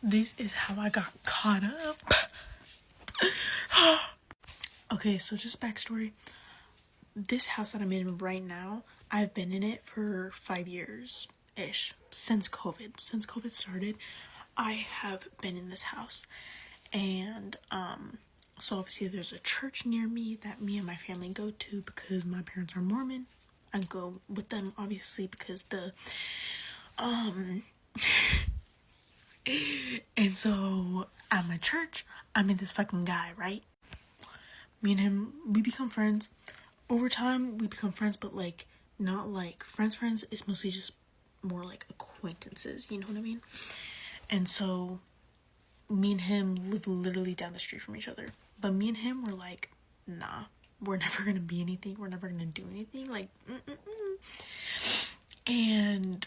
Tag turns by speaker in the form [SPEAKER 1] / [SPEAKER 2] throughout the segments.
[SPEAKER 1] This is how I got caught up. Okay, so just backstory. This house that I'm in right now, I've been in it for 5 years-ish. Since COVID. Since COVID started, I have been in this house. And, so obviously there's a church near me that me and my family go to because my parents are Mormon. I go with them, obviously, because and so at my church, I met this fucking guy, right? Me and him, we become friends. Over time, we become friends, but like, not like friends. It's mostly just more like acquaintances, you know what I mean? And so, me and him live literally down the street from each other. But me and him were like, nah, we're never gonna be anything. We're never gonna do anything. Like, And,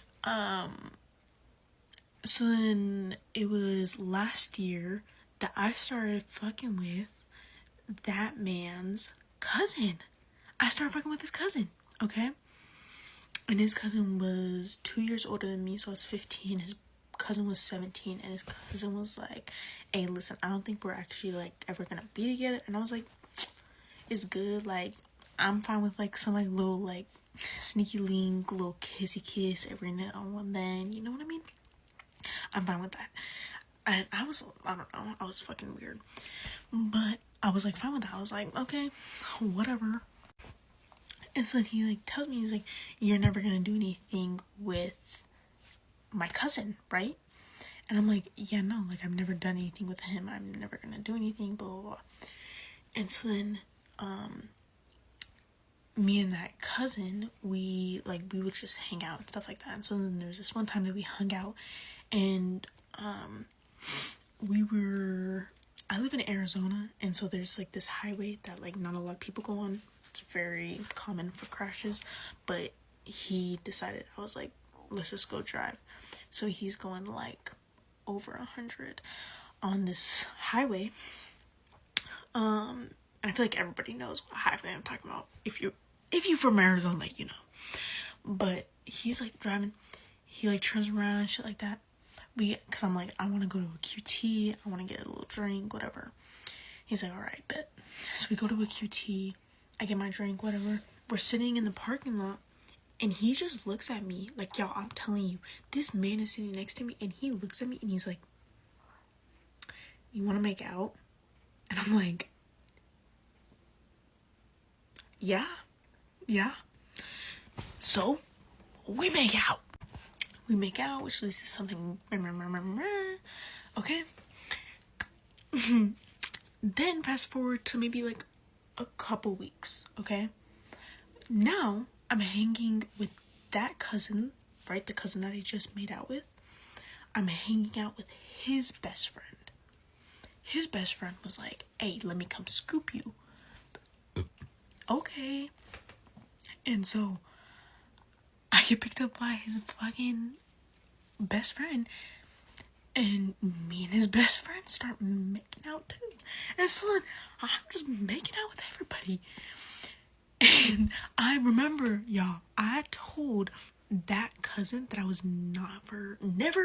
[SPEAKER 1] so then it was last year that I started fucking with that man's cousin. I started fucking with his cousin, okay? And his cousin was 2 years older than me, so I was 15. His cousin was 17, and his cousin was like, hey, listen, I don't think we're actually like ever gonna be together. And I was like, it's good, like, I'm fine with like some like little like sneaky link, little kissy kiss every now and then, you know what I mean? I'm fine with that. And I don't know, I was fucking weird, but I was like fine with that. I was like, okay, whatever. And so he like tells me, he's like, you're never gonna do anything with my cousin, right? And I'm like, yeah, no, like I've never done anything with him. I'm never gonna do anything, blah, blah, blah. And so then, me and that cousin, we would just hang out and stuff like that. And so then there's this one time that we hung out, and, I live in Arizona, and so there's like this highway that like not a lot of people go on. It's very common for crashes, but he decided, I was like, let's just go drive. So he's going like over 100 on this highway. And I feel like everybody knows what highway I'm talking about. If you're from Arizona, like, you know. But he's like driving, he like turns around and shit like that. Cause I'm like, I want to go to a QT, I want to get a little drink, whatever. He's like, all right, bet. So we go to a QT, I get my drink, whatever. We're sitting in the parking lot, and he just looks at me like, y'all, I'm telling you, this man is sitting next to me, and he looks at me, and he's like, you want to make out? And I'm like, yeah. So, we make out, which leads to something, okay? Then fast forward to maybe like a couple weeks, okay? Now, I'm hanging with that cousin, right? The cousin that I just made out with. I'm hanging out with his best friend. His best friend was like, hey, let me come scoop you. Okay. And so, I get picked up by his fucking best friend, and me and his best friend start making out too. And so then, I'm just making out with everybody. And I remember, y'all, I told that cousin that I was never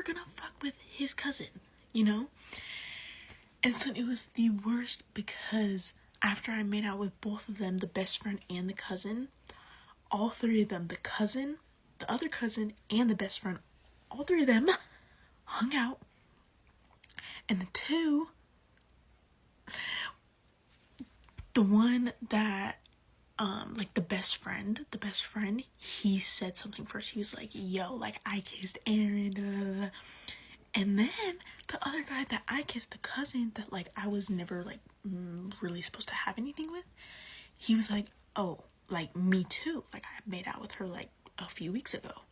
[SPEAKER 1] gonna fuck with his cousin, you know? And so it was the worst, because after I made out with both of them, the best friend and the cousin, all three of them, the cousin, the other cousin, and the best friend, all three of them hung out. And the one that, like the best friend, he said something first. He was like, yo, like, I kissed Aaron, and then the other guy that I kissed, the cousin that like I was never like really supposed to have anything with, he was like, oh, like, me too, like I made out with her like a few weeks ago.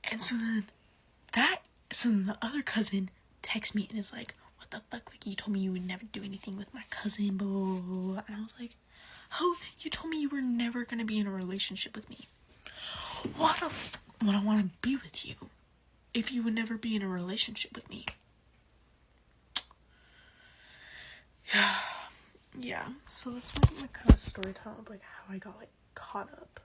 [SPEAKER 1] And so then the other cousin texts me and is like, what the fuck, like, you told me you would never do anything with my cousin, blah, blah, blah. And I was like, oh, you told me you were never gonna be in a relationship with me. What the fuck would I want to be with you if you would never be in a relationship with me? Yeah, so that's my kind of story time of like how I got like caught up.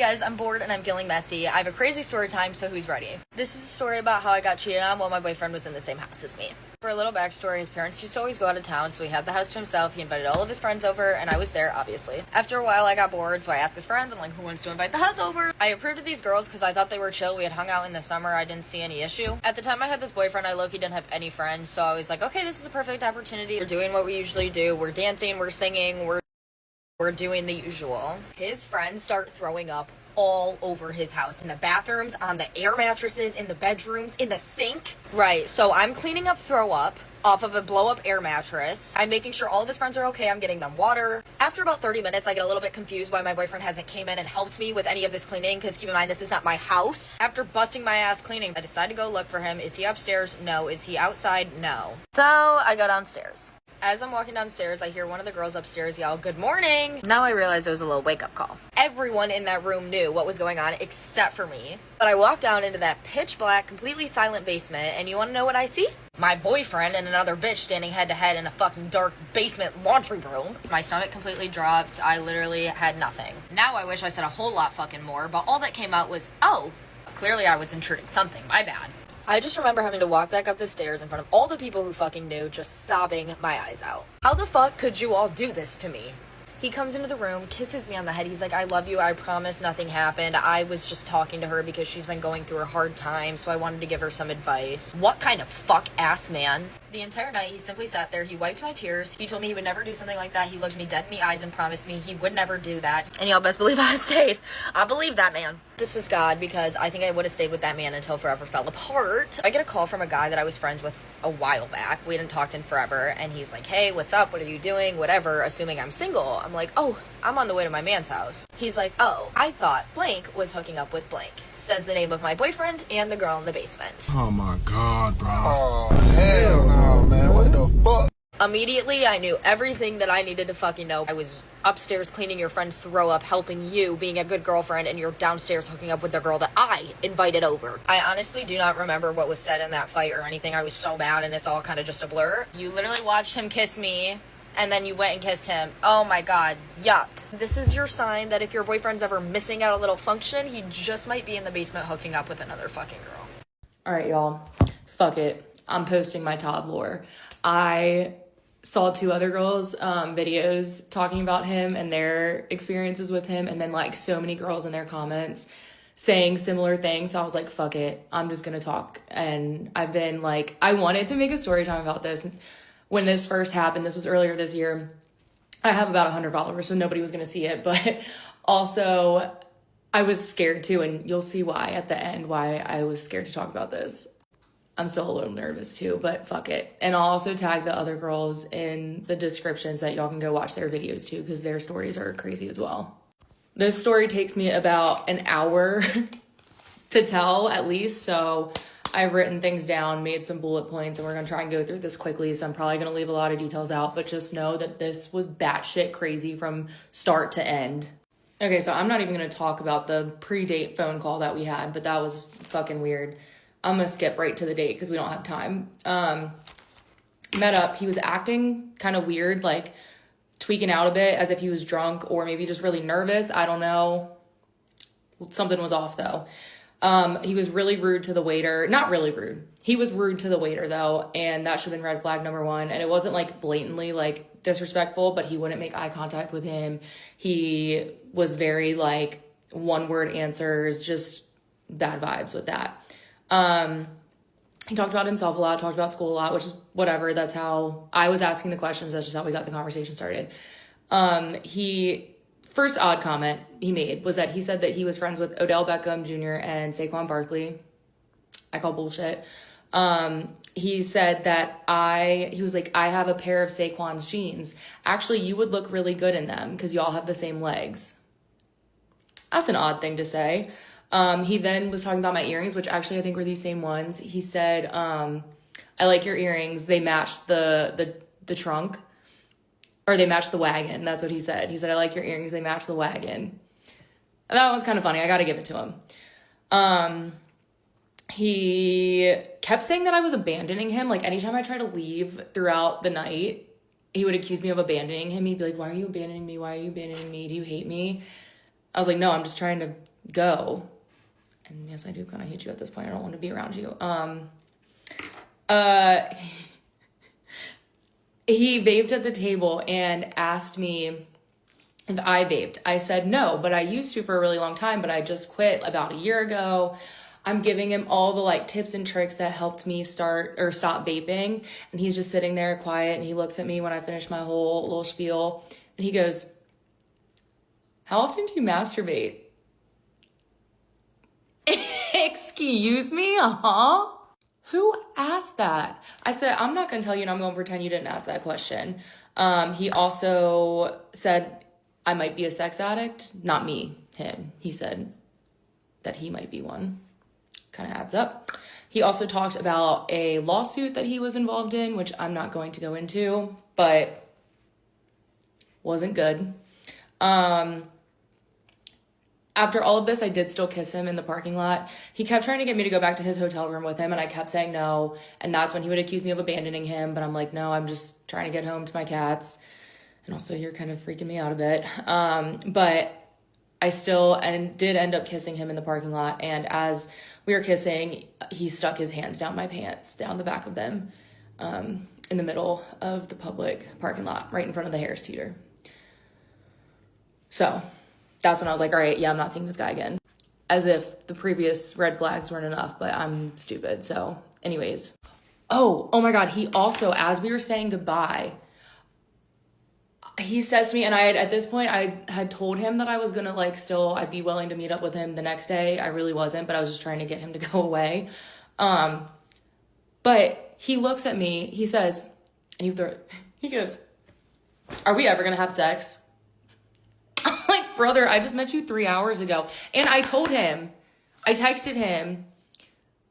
[SPEAKER 2] Hey guys, I'm bored and I'm feeling messy. I have a crazy story time, so who's ready? This is a story about how I got cheated on while my boyfriend was in the same house as me. For a little backstory, his parents used to always go out of town, so he had the house to himself. He invited all of his friends over, and I was there, obviously. After a while, I got bored, so I asked his friends, I'm like, who wants to invite the house over? I approved of these girls because I thought they were chill. We had hung out in the summer. I didn't see any issue. At the time I had this boyfriend, I low-key didn't have any friends, so I was like, okay, this is a perfect opportunity. We're doing what we usually do. We're dancing, we're singing, we're doing the usual. His friends start throwing up all over his house. In the bathrooms, on the air mattresses, in the bedrooms, in the sink. Right, so I'm cleaning up throw up off of a blow-up air mattress. I'm making sure all of his friends are okay. I'm getting them water. After about 30 minutes, I get a little bit confused why my boyfriend hasn't came in and helped me with any of this cleaning, because keep in mind, this is not my house. After busting my ass cleaning, I decide to go look for him. Is he upstairs? No. Is he outside? No. So I go downstairs. As I'm walking downstairs, I hear one of the girls upstairs yell, "Good morning." Now I realize it was a little wake-up call. Everyone in that room knew what was going on except for me. But I walk down into that pitch black, completely silent basement, and you want to know what I see? My boyfriend and another bitch standing head-to-head in a fucking dark basement laundry room. My stomach completely dropped. I literally had nothing. Now I wish I said a whole lot fucking more, but all that came out was, oh, clearly I was intruding something. My bad. I just remember having to walk back up the stairs in front of all the people who fucking knew, just sobbing my eyes out. How the fuck could you all do this to me? He comes into the room, kisses me on the head. He's like, I love you. I promise nothing happened. I was just talking to her because she's been going through a hard time, so I wanted to give her some advice. What kind of fuck-ass man? The entire night, he simply sat there. He wiped my tears. He told me he would never do something like that. He looked me dead in the eyes and promised me he would never do that. And y'all best believe I stayed. I believe that man. This was God, because I think I would have stayed with that man until forever fell apart. I get a call from a guy that I was friends with a while back. We hadn't talked in forever, and he's like, hey, what's up? What are you doing? Whatever, assuming I'm single. I'm like, oh, I'm on the way to my man's house. He's like, oh, I thought blank was hooking up with blank. Says the name of my boyfriend and the girl in the basement.
[SPEAKER 3] Oh my God, bro. Oh, hell no, man. What the fuck?
[SPEAKER 2] Immediately, I knew everything that I needed to fucking know. I was upstairs cleaning your friend's throw up, helping you, being a good girlfriend, and you're downstairs hooking up with the girl that I invited over. I honestly do not remember what was said in that fight or anything. I was so mad, and it's all kind of just a blur. You literally watched him kiss me, and then you went and kissed him. Oh my God, yuck. This is your sign that if your boyfriend's ever missing out a little function, he just might be in the basement hooking up with another fucking girl.
[SPEAKER 4] All right, y'all. Fuck it. I'm posting my Todd lore. I saw two other girls' videos talking about him and their experiences with him, and then like so many girls in their comments saying similar things. So I was like, fuck it. I'm just gonna talk. And I've been like, I wanted to make a story time about this. When this first happened, this was earlier this year, I have about 100 followers, so nobody was gonna see it. But also, I was scared too, and you'll see why at the end, why I was scared to talk about this. I'm still a little nervous too, but fuck it. And I'll also tag the other girls in the description so that y'all can go watch their videos too, because their stories are crazy as well. This story takes me about an hour to tell at least, so I've written things down, made some bullet points, and we're gonna try and go through this quickly, so I'm probably gonna leave a lot of details out, but just know that this was batshit crazy from start to end. Okay, so I'm not even gonna talk about the pre-date phone call that we had, but that was fucking weird. I'm gonna skip right to the date because we don't have time. Met up, he was acting kind of weird, like tweaking out a bit as if he was drunk or maybe just really nervous. I don't know. Something was off though. He was really rude to the waiter. Not really rude. He was rude to the waiter though, and that should have been red flag number one. And it wasn't like blatantly like disrespectful, but he wouldn't make eye contact with him. He was very like one word answers, just bad vibes with that. He talked about himself a lot, talked about school a lot, which is whatever. That's how I was asking the questions. That's just how we got the conversation started. First odd comment he made was that he said that he was friends with Odell Beckham Jr. and Saquon Barkley. I call bullshit. He said that he was like, I have a pair of Saquon's jeans. Actually, you would look really good in them because y'all have the same legs. That's an odd thing to say. He then was talking about my earrings, which actually I think were these same ones. He said, I like your earrings. They match the trunk, or they match the wagon. That's what he said. He said, I like your earrings. They match the wagon. And that one's kind of funny. I got to give it to him. He kept saying that I was abandoning him. Like anytime I tried to leave throughout the night, he would accuse me of abandoning him. He'd be like, why are you abandoning me? Why are you abandoning me? Do you hate me? I was like, no, I'm just trying to go. And yes, I do kind of hate you at this point. I don't want to be around you. He vaped at the table and asked me if I vaped. I said no, but I used to for a really long time, but I just quit about a year ago. I'm giving him all the like tips and tricks that helped me start or stop vaping. And he's just sitting there quiet, and he looks at me when I finish my whole little spiel, and he goes, "How often do you masturbate?" Excuse me? Uh-huh. Who asked that? I said, I'm not going to tell you, and I'm going to pretend you didn't ask that question. He also said I might be a sex addict. Not me, him. He said that he might be one. Kind of adds up. He also talked about a lawsuit that he was involved in, which I'm not going to go into, but wasn't good. After all of this, I did still kiss him in the parking lot. He kept trying to get me to go back to his hotel room with him, and I kept saying no. And that's when he would accuse me of abandoning him. But I'm like, no, I'm just trying to get home to my cats. And also, you're kind of freaking me out a bit. But I still did end up kissing him in the parking lot. And as we were kissing, he stuck his hands down my pants, down the back of them, in the middle of the public parking lot, right in front of the Harris Teeter. So that's when I was like, all right, yeah, I'm not seeing this guy again. As if the previous red flags weren't enough, but I'm stupid. So anyways. Oh my God. He also, as we were saying goodbye, he says to me, and at this point, I had told him that I was going to I'd be willing to meet up with him the next day. I really wasn't, but I was just trying to get him to go away. But he looks at me, he says, and he goes, "Are we ever going to have sex?" I'm like, brother, I just met you 3 hours ago. And I told him, I texted him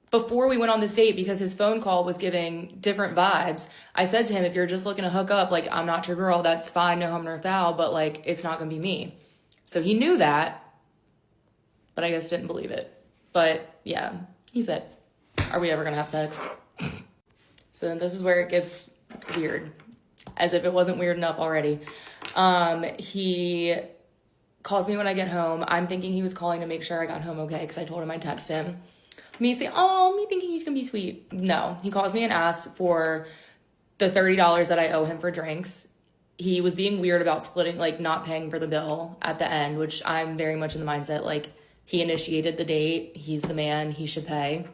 [SPEAKER 4] before we went on this date because his phone call was giving different vibes. I said to him, if you're just looking to hook up, I'm not your girl, that's fine, no harm, no foul, but it's not gonna be me. So he knew that, but I guess didn't believe it. But yeah, he said, "Are we ever gonna have sex?" So then this is where it gets weird, as if it wasn't weird enough already. He calls me when I get home. I'm thinking he was calling to make sure I got home okay, because I told him I'd text him. Me thinking he's gonna be sweet. No, he calls me and asks for the $30 that I owe him for drinks. He was being weird about splitting, not paying for the bill at the end, which I'm very much in the mindset, he initiated the date. He's the man, he should pay.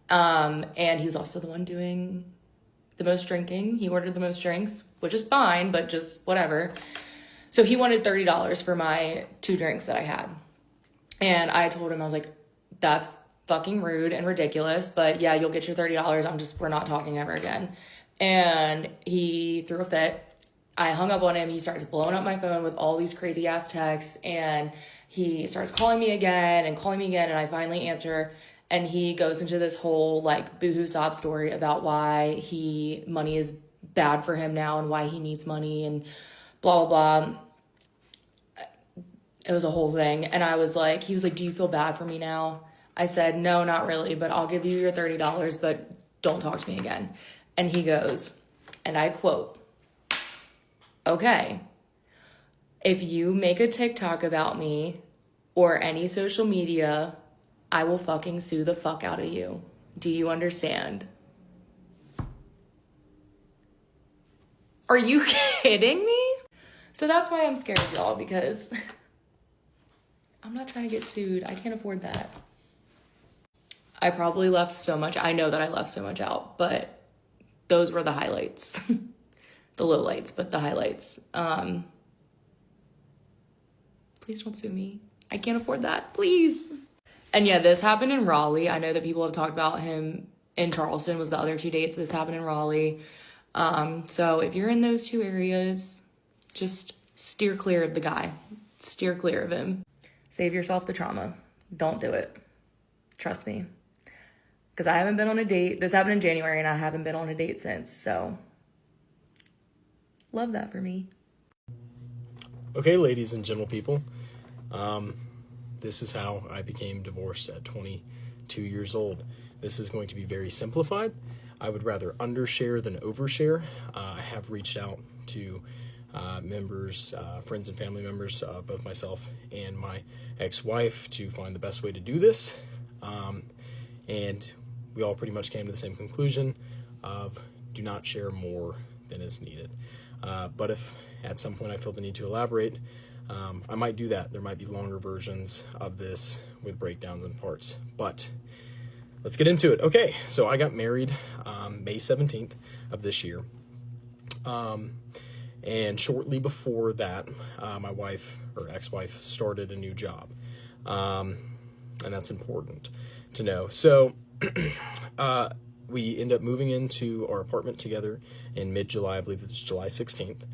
[SPEAKER 4] And he was also the one doing the most drinking. He ordered the most drinks, which is fine, but just whatever. So he wanted $30 for my 2 drinks that I had. And I told him, I was like, that's fucking rude and ridiculous, but yeah, you'll get your $30. We're not talking ever again. And he threw a fit. I hung up on him. He starts blowing up my phone with all these crazy ass texts, and he starts calling me again, and I finally answer, and he goes into this whole boohoo sob story about why money is bad for him now and why he needs money and blah, blah, blah. It was a whole thing. And he was like, "Do you feel bad for me now?" I said, "No, not really, but I'll give you your $30, but don't talk to me again." And he goes, and I quote, "Okay, if you make a TikTok about me or any social media, I will fucking sue the fuck out of you. Do you understand?" Are you kidding me? So that's why I'm scared of y'all, because I'm not trying to get sued. I can't afford that. I probably left so much. I know that I left so much out, but those were the highlights. The lowlights, but the highlights. Please don't sue me. I can't afford that. Please. And yeah, this happened in Raleigh. I know that people have talked about him in Charleston was the other 2 dates. This happened in Raleigh. So if you're in those 2 areas, just steer clear of the guy. Steer clear of him. Save yourself the trauma. Don't do it. Trust me. Because I haven't been on a date. This happened in January, and I haven't been on a date since. So love that for me.
[SPEAKER 5] Okay, ladies and gentle people. This is how I became divorced at 22 years old. This is going to be very simplified. I would rather undershare than overshare. I have reached out to members, friends and family members, both myself and my ex-wife, to find the best way to do this. And we all pretty much came to the same conclusion of do not share more than is needed. But if at some point I feel the need to elaborate, I might do that. There might be longer versions of this with breakdowns and parts. But let's get into it. Okay, so I got married May 17th of this year. And shortly before that, my wife, or ex-wife, started a new job. And that's important to know. So we ended up moving into our apartment together in mid-July. I believe it was July 16th.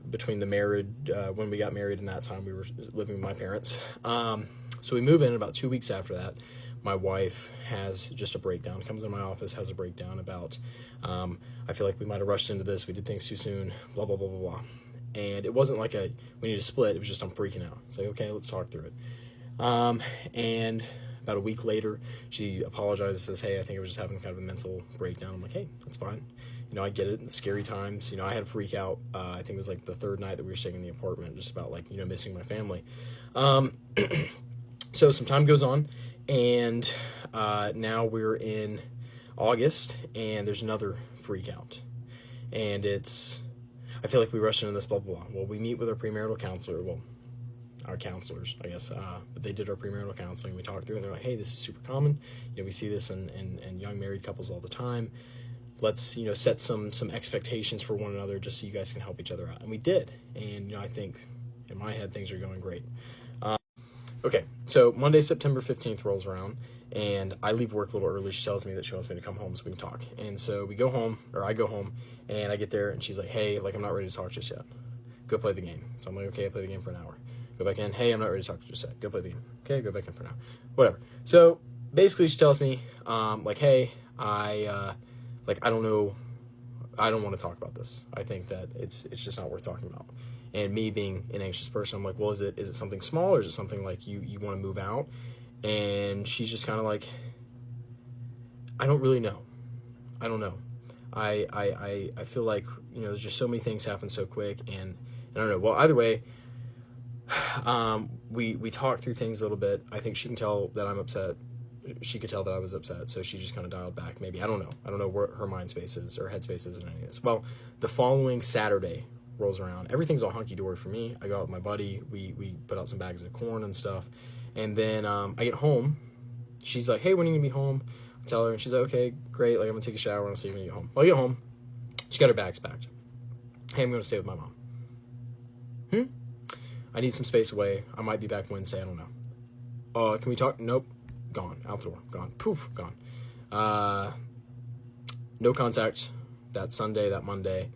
[SPEAKER 5] Between the when we got married and that time, we were living with my parents. So we move in about 2 weeks after that. My wife has just a breakdown, comes in my office, has a breakdown about, I feel like we might have rushed into this, we did things too soon, blah, blah, blah, blah, blah. And it wasn't like we need to split, it was just I'm freaking out. So, okay, let's talk through it. And about a week later, she apologizes, says, hey, I think I was just having kind of a mental breakdown. I'm like, hey, that's fine. You know, I get it, it's scary times. You know, I had a freak out, I think it was like the third night that we were staying in the apartment, just about like, you know, missing my family. So some time goes on, and now we're in August, and there's another freak out. And I feel like we rushed into this, blah, blah, blah. Well, we meet with our premarital counselor, well, our counselors, I guess, but they did our premarital counseling. We talked through, and they're like, hey, this is super common. You know, we see this in young married couples all the time. Let's, you know, set some expectations for one another just so you guys can help each other out. And we did. And, you know, I think in my head, things are going great. Okay, so Monday, September 15th rolls around, and I leave work a little early. She tells me that she wants me to come home so we can talk. And so we go home, or I go home, and I get there, and she's like, hey, like, I'm not ready to talk just yet. Go play the game. So I'm like, okay, I play the game for an hour. Go back in. Hey, I'm not ready to talk just yet. Go play the game. Okay, go back in for an hour. Whatever. So basically she tells me, like, hey, I don't know, I don't want to talk about this. I think that it's just not worth talking about. And me being an anxious person, I'm like, well, is it something small, or is it something like you want to move out? And she's just kind of like, I don't really know. I don't know. I feel like, you know, there's just so many things happen so quick, and I don't know. Well, either way, we talked through things a little bit. I think she can tell that I'm upset. She could tell that I was upset, so she just kind of dialed back. Maybe, I don't know where her mind space is or head space is in any of this. Well, the following Saturday rolls around. Everything's all hunky-dory for me. I go out with my buddy. We put out some bags of corn and stuff. And then I get home. She's like, hey, when are you going to be home? I tell her, and she's like, okay, great. Like, I'm going to take a shower, and I'll see you when you get home. Well, I get home. She got her bags packed. Hey, I'm going to stay with my mom. I need some space away. I might be back Wednesday. I don't know. Can we talk? Nope. Gone. Out the door. Gone. Poof. Gone. No contact that Sunday, that Monday.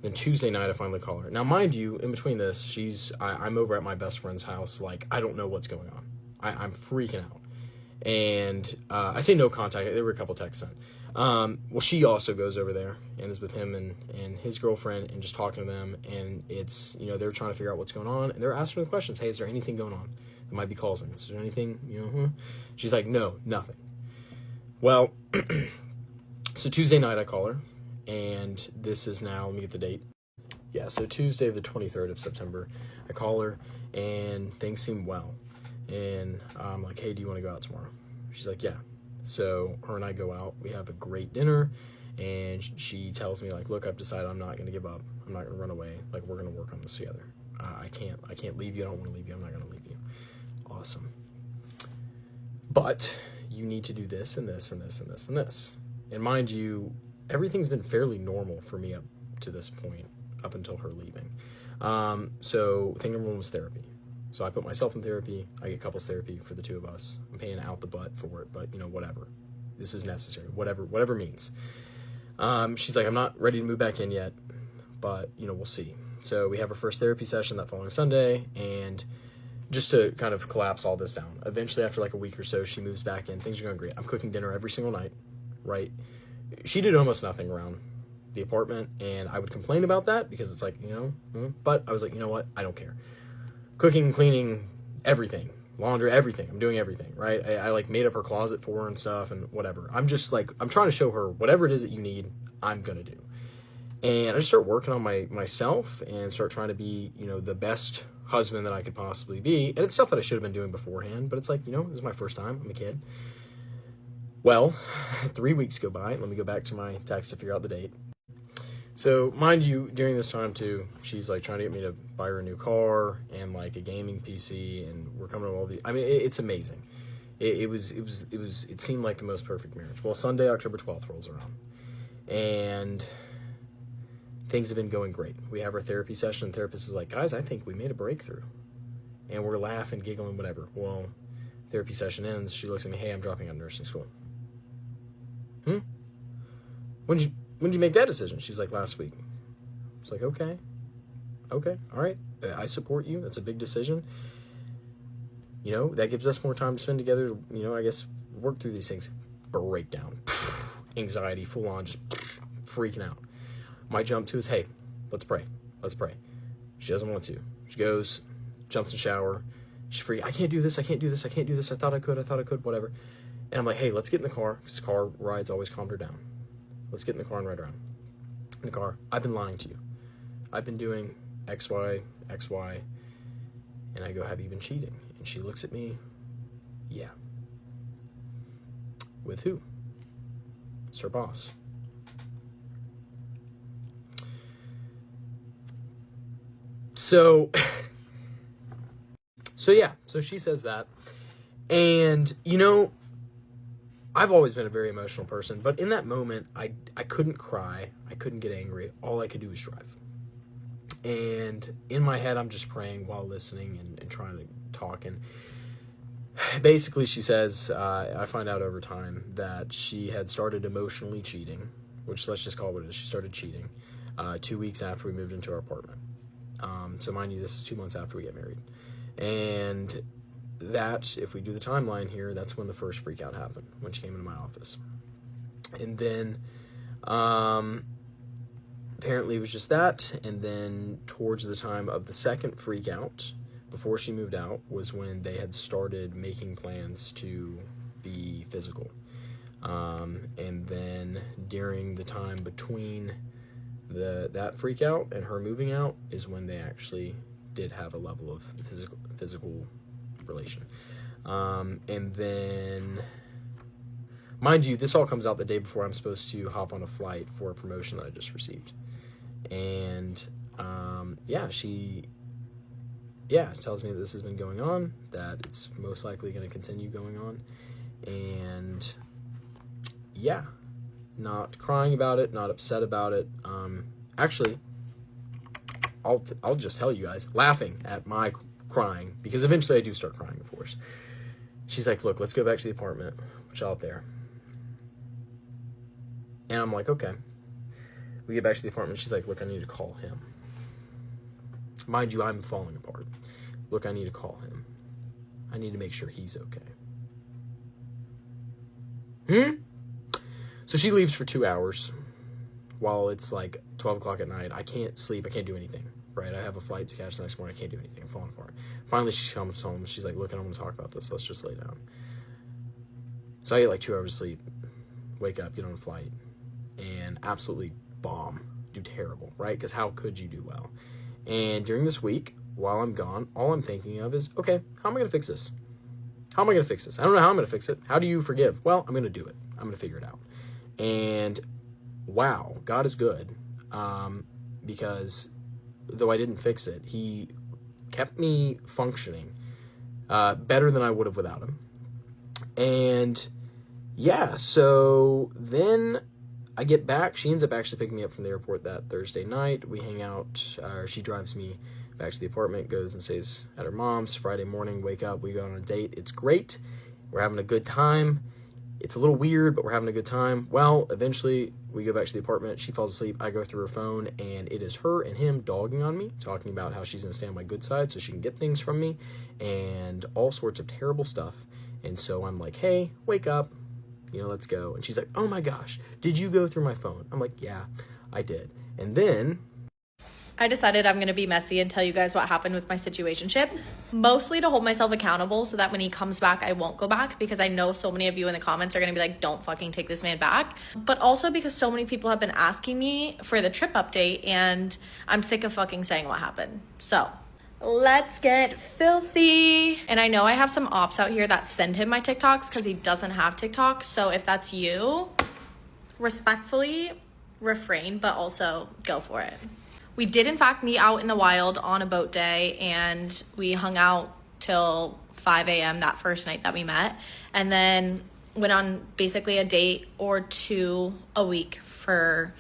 [SPEAKER 5] Then Tuesday night, I finally call her. Now, mind you, in between this, I'm over at my best friend's house. Like, I don't know what's going on. I'm freaking out. And I say no contact. There were a couple texts sent. Well, she also goes over there and is with him and his girlfriend and just talking to them. And it's, you know, they're trying to figure out what's going on. And they're asking the questions. Hey, is there anything going on that might be causing this? Is there anything, you know? She's like, no, nothing. Well, so Tuesday night, I call her. And this is now, let me get the date. Yeah, so Tuesday the 23rd of September, I call her, and things seem well. And I'm like, hey, do you want to go out tomorrow? She's like, yeah. So her and I go out. We have a great dinner, and she tells me, like, look, I've decided I'm not going to give up. I'm not going to run away. Like, we're going to work on this together. I can't leave you. I don't want to leave you. I'm not going to leave you. Awesome. But you need to do this and this and this and this and this. And mind you, everything's been fairly normal for me up to this point, up until her leaving. So thing number one was therapy. So I put myself in therapy. I get couples therapy for the two of us. I'm paying out the butt for it, but, you know, whatever. This is necessary, whatever means. She's like, I'm not ready to move back in yet, but, you know, we'll see. So we have our first therapy session that following Sunday, and just to kind of collapse all this down, eventually after like a week or so, she moves back in. Things are going great. I'm cooking dinner every single night, right? She did almost nothing around the apartment, and I would complain about that because it's like, you know, but I was like, you know what? I don't care. Cooking, cleaning, everything, laundry, everything. I'm doing everything, right? I like made up her closet for her and stuff and whatever. I'm just like, I'm trying to show her whatever it is that you need, I'm going to do. And I just start working on myself and start trying to be, you know, the best husband that I could possibly be. And it's stuff that I should have been doing beforehand, but it's like, you know, this is my first time. I'm a kid. Well, 3 weeks go by. Let me go back to my text to figure out the date. So, mind you, during this time, too, she's, like, trying to get me to buy her a new car and, like, a gaming PC, and we're coming to all these... I mean, it's amazing. It seemed like the most perfect marriage. Well, Sunday, October 12th rolls around, and things have been going great. We have our therapy session, and the therapist is like, guys, I think we made a breakthrough. And we're laughing, giggling, whatever. Well, therapy session ends. She looks at me, hey, I'm dropping out of nursing school. When did you make that decision? She's like, last week. It's like, okay, all right. I support you. That's a big decision. You know, that gives us more time to spend together to, you know, I guess, work through these things. Breakdown. Anxiety, full on, just freaking out. My jump to is, hey, let's pray. She doesn't want to. She goes, jumps in the shower. She's free. I can't do this. I thought I could, whatever. And I'm like, hey, let's get in the car, because car rides always calmed her down. Let's get in the car and ride around. In the car, I've been lying to you. I've been doing X, Y. And I go, have you been cheating? And she looks at me, yeah. With who? It's her boss. So yeah, so she says that. And, you know, I've always been a very emotional person, but in that moment, I couldn't cry. I couldn't get angry. All I could do was drive. And in my head, I'm just praying while listening and trying to talk. And basically, she says, I find out over time that she had started emotionally cheating, which let's just call it what it is. She started cheating 2 weeks after we moved into our apartment. So mind you, this is 2 months after we get married. And that, if we do the timeline here, that's when the first freak out happened, when she came into my office. And then apparently it was just that. And then towards the time of the second freak out, before she moved out, was when they had started making plans to be physical. And then during the time between that freak out and her moving out is when they actually did have a level of physical relation. And then, mind you, this all comes out the day before I'm supposed to hop on a flight for a promotion that I just received. And she tells me that this has been going on, that it's most likely going to continue going on. And yeah, not crying about it, not upset about it. Actually, I'll just tell you guys, laughing at my crying, because eventually I do start crying, of course. She's like, look, let's go back to the apartment, which out there. And I'm like, okay. We get back to the apartment. She's like, look, I need to call him. Mind you, I'm falling apart. Look, I need to call him. I need to make sure he's okay. So she leaves for 2 hours while it's like 12 o'clock at night. I can't sleep. I can't do anything, right? I have a flight to catch the next morning. I can't do anything. I'm falling apart. Finally, she comes home. She's like, look, I don't want to talk about this. Let's just lay down. So I get like 2 hours of sleep, wake up, get on a flight, and absolutely bomb. Do terrible, right? Because how could you do well? And during this week, while I'm gone, all I'm thinking of is, okay, how am I going to fix this? How am I going to fix this? I don't know how I'm going to fix it. How do you forgive? Well, I'm going to do it. I'm going to figure it out. And wow, God is good, because though I didn't fix it, he kept me functioning better than I would have without him. And yeah, so then I get back. She ends up actually picking me up from the airport that Thursday night. We hang out. She drives me back to the apartment, goes and stays at her mom's. Friday morning, wake up, we go on a date. It's great. We're having a good time. It's a little weird, but we're having a good time. Well, eventually, we go back to the apartment. She falls asleep. I go through her phone, and it is her and him dogging on me, talking about how she's going to stay on my good side so she can get things from me, and all sorts of terrible stuff. And so I'm like, hey, wake up. Let's go. And she's like, oh my gosh, did you go through my phone? I'm like, yeah, I did. And then
[SPEAKER 2] I decided I'm going to be messy and tell you guys what happened with my situationship, mostly to hold myself accountable so that when he comes back, I won't go back, because I know so many of you in the comments are going to be like, don't fucking take this man back. But also because so many people have been asking me for the trip update and I'm sick of fucking saying what happened. So let's get filthy. And I know I have some ops out here that send him my TikToks because he doesn't have TikTok. So if that's you, respectfully refrain, but also go for it. We did in fact meet out in the wild on a boat day, and we hung out till 5 a.m. that first night that we met, and then went on basically a date or two a week for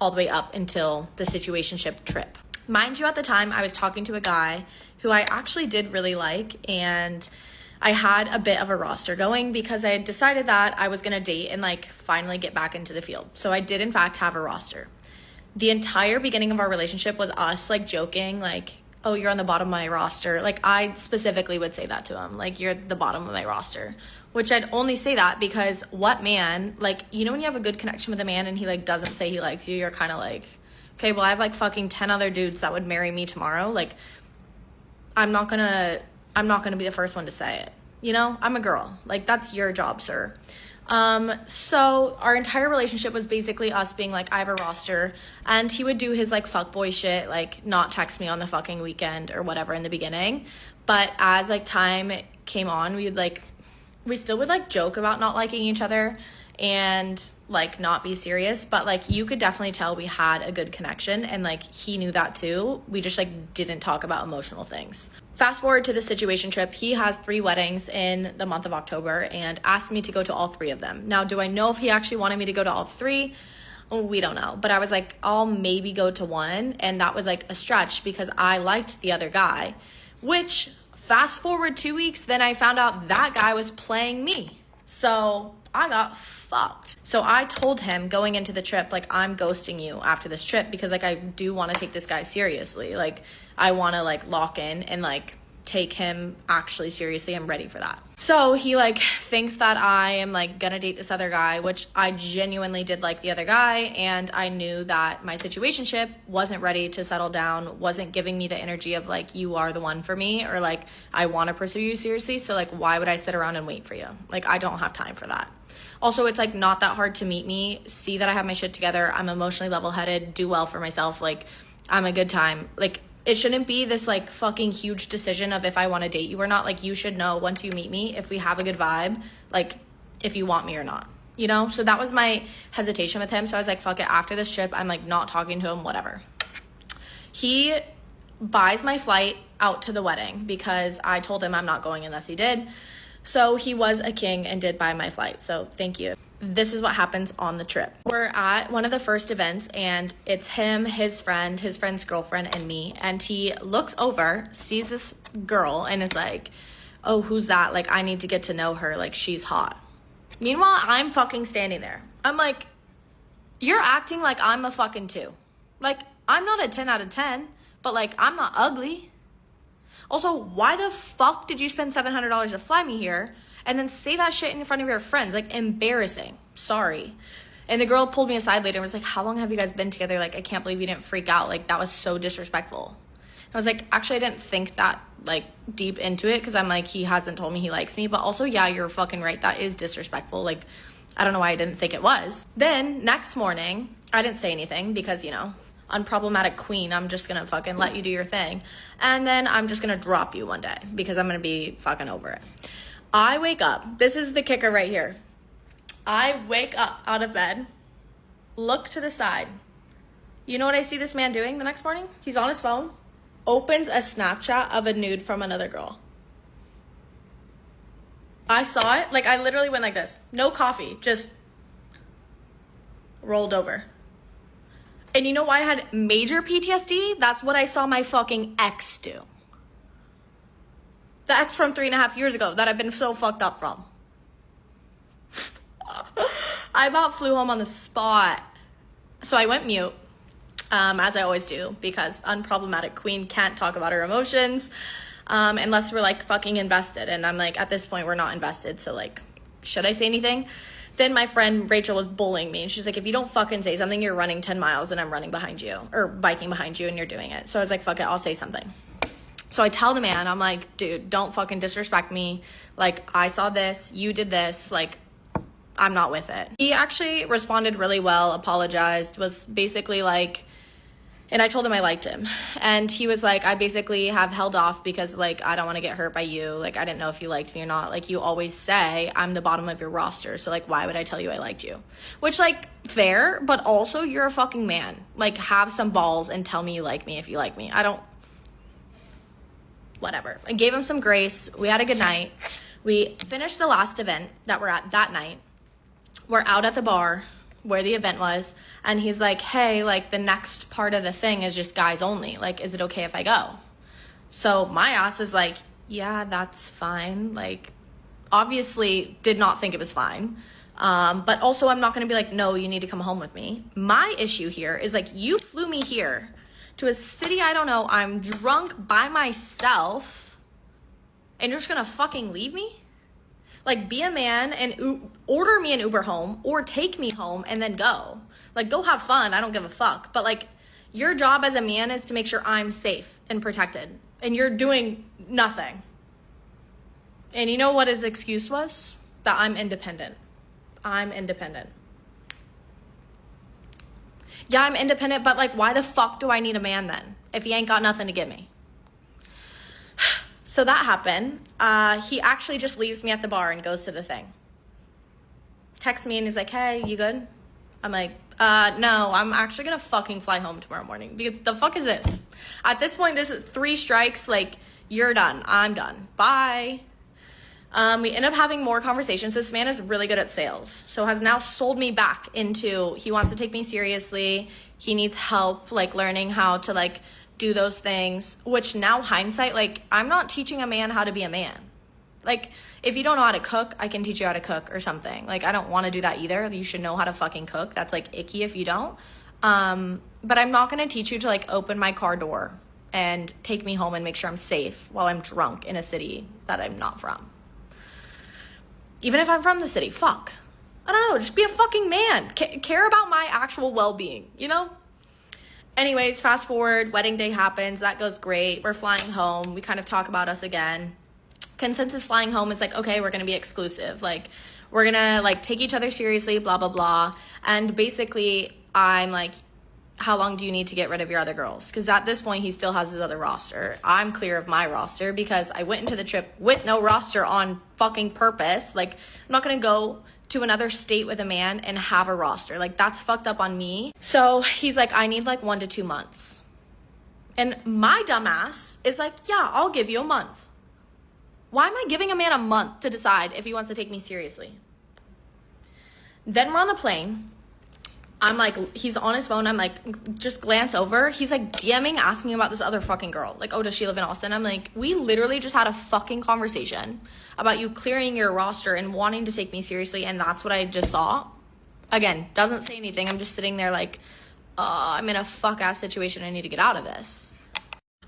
[SPEAKER 2] all the way up until the situationship trip. Mind you, at the time I was talking to a guy who I actually did really like, and I had a bit of a roster going because I had decided that I was gonna date and like finally get back into the field. So I did in fact have a roster. The entire beginning of our relationship was us like joking, like, oh, you're on the bottom of my roster. Like, I specifically would say that to him, like, you're the bottom of my roster, which I'd only say that because what man, like, you know, when you have a good connection with a man and he like doesn't say he likes you, you're kind of like, okay, well, I have like fucking 10 other dudes that would marry me tomorrow. Like, I'm not gonna be the first one to say it. You know, I'm a girl. Like, that's your job, sir. So our entire relationship was basically us being like, I have a roster, and he would do his like fuckboy shit, like not text me on the fucking weekend or whatever in the beginning. But as like time came on, we still would like joke about not liking each other and like not be serious, but like you could definitely tell we had a good connection, and like he knew that too. We just like didn't talk about emotional things. Fast forward to the situation trip. He has 3 weddings in the month of October and asked me to go to all 3 of them. Now, do I know if he actually wanted me to go to all 3? We don't know. But I was like, I'll maybe go to 1. And that was like a stretch because I liked the other guy, which fast forward 2 weeks, then I found out that guy was playing me. So I got fucked. So I told him going into the trip, like, I'm ghosting you after this trip because like I do want to take this guy seriously. Like, I want to like lock in and like take him actually seriously. I'm ready for that. So he like thinks that I am like gonna date this other guy, which I genuinely did like the other guy, and I knew that my situationship wasn't ready to settle down, wasn't giving me the energy of like, you are the one for me, or like I want to pursue you seriously. So like, why would I sit around and wait for you? Like, I don't have time for that. Also, it's like not that hard to meet me, see that I have my shit together, I'm emotionally level-headed, do well for myself, like I'm a good time. Like, it shouldn't be this like fucking huge decision of if I want to date you or not. Like, you should know once you meet me if we have a good vibe, like if you want me or not, you know? So that was my hesitation with him. So I was like, fuck it, after this trip, I'm like not talking to him, whatever. He buys my flight out to the wedding because I told him I'm not going unless he did. So he was a king and did buy my flight. So thank you. This is what happens on the trip. We're at one of the first events, and it's him, his friend's girlfriend, and me. And he looks over, sees this girl, and is like, oh, who's that? Like, I need to get to know her. Like, she's hot. Meanwhile, I'm fucking standing there. I'm like, you're acting like I'm a fucking 2. Like, I'm not a 10 out of 10, but like, I'm not ugly. Also, why the fuck did you spend $700 to fly me here and then say that shit in front of your friends? Like, embarrassing. Sorry. And the girl pulled me aside later and was like, how long have you guys been together? Like, I can't believe you didn't freak out. Like, that was so disrespectful. I was like, actually, I didn't think that, like, deep into it because I'm like, he hasn't told me he likes me. But also, yeah, you're fucking right. That is disrespectful. Like, I don't know why I didn't think it was. Then, next morning, I didn't say anything because, you know, unproblematic queen, I'm just gonna fucking let you do your thing, and then I'm just gonna drop you one day because I'm gonna be fucking over it. I wake up, this is the kicker right here. I wake up out of bed, look to the side. You know what I see this man doing the next morning? He's on his phone, opens a Snapchat of a nude from another girl. I saw it, like I literally went like this, no coffee, just rolled over. And you know why I had major PTSD? That's what I saw my fucking ex do. The ex from 3.5 years ago that I've been so fucked up from. I about flew home on the spot. So I went mute, as I always do, because unproblematic queen can't talk about her emotions unless we're like fucking invested. And I'm like, at this point, we're not invested. So like, should I say anything? Then my friend Rachel was bullying me, and she's like, if you don't fucking say something, you're running 10 miles and I'm running behind you, or biking behind you, and you're doing it. So I was like, fuck it, I'll say something. So I tell the man, I'm like, dude, don't fucking disrespect me. Like, I saw this, you did this, like, I'm not with it. He actually responded really well, apologized, was basically like, and I told him I liked him. And he was like, I basically have held off because, like, I don't want to get hurt by you. Like, I didn't know if you liked me or not. Like, you always say I'm the bottom of your roster. So, like, why would I tell you I liked you? Which, like, fair, but also you're a fucking man. Like, have some balls and tell me you like me if you like me. Whatever. I gave him some grace. We had a good night. We finished the last event that we're at that night. We're out at the bar where the event was, and he's like, hey, like, the next part of the thing is just guys only. Like, is it okay if I go? So my ass is like, yeah, that's fine. Like, obviously did not think it was fine. But also I'm not going to be like, no, you need to come home with me. My issue here is, like, you flew me here to a city I don't know. I'm drunk by myself, and you're just going to fucking leave me? Like, be a man and order me an Uber home, or take me home and then go. Like, go have fun. I don't give a fuck. But, like, your job as a man is to make sure I'm safe and protected. And you're doing nothing. And you know what his excuse was? That I'm independent. I'm independent. Yeah, I'm independent, but, like, why the fuck do I need a man then? If he ain't got nothing to give me. So that happened. He actually just leaves me at the bar and goes to the thing. Texts me and he's like, hey, you good? I'm like, no, I'm actually gonna fucking fly home tomorrow morning. Because the fuck is this? At this point, this is 3 strikes. Like, you're done. I'm done. Bye. We end up having more conversations. This man is really good at sales. So has now sold me back into, he wants to take me seriously. He needs help, like, learning how to, like, do those things, which now hindsight, like, I'm not teaching a man how to be a man. Like, if you don't know how to cook, I can teach you how to cook or something. Like, I don't want to do that either. You should know how to fucking cook. That's, like, icky if you don't. But I'm not going to teach you to, like, open my car door and take me home and make sure I'm safe while I'm drunk in a city that I'm not from. Even if I'm from the city, fuck. I don't know, just be a fucking man. Care about my actual well-being, you know? Anyways, fast forward, wedding day happens. That goes great. We're flying home. We kind of talk about us again. Consensus flying home is like, okay, we're going to be exclusive. Like, we're going to, like, take each other seriously, blah, blah, blah. And basically, I'm like, how long do you need to get rid of your other girls? Because at this point, he still has his other roster. I'm clear of my roster because I went into the trip with no roster on fucking purpose. Like, I'm not going to go to another state with a man and have a roster. Like, that's fucked up on me. So he's like, I need like 1 to 2 months. And my dumbass is like, yeah, I'll give you a month. Why am I giving a man a month to decide if he wants to take me seriously? Then we're on the plane. I'm like, he's on his phone. I'm like, just glance over. He's like DMing, asking about this other fucking girl. Like, oh, does she live in Austin? I'm like, we literally just had a fucking conversation about you clearing your roster and wanting to take me seriously. And that's what I just saw. Again, doesn't say anything. I'm just sitting there like, I'm in a fuck ass situation. I need to get out of this.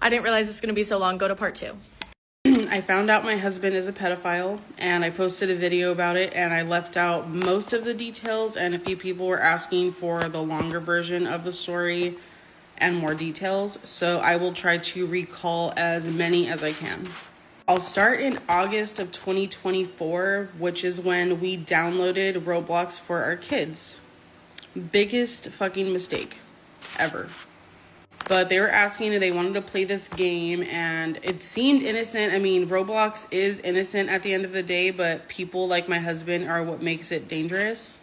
[SPEAKER 2] I didn't realize it's going to be so long. Go to part 2.
[SPEAKER 6] I found out my husband is a pedophile, and I posted a video about it, and I left out most of the details, and a few people were asking for the longer version of the story and more details, so I will try to recall as many as I can. I'll start in August of 2024, which is when we downloaded Roblox for our kids. Biggest fucking mistake ever. But they were asking if they wanted to play this game, and it seemed innocent. I mean, Roblox is innocent at the end of the day, but people like my husband are what makes it dangerous.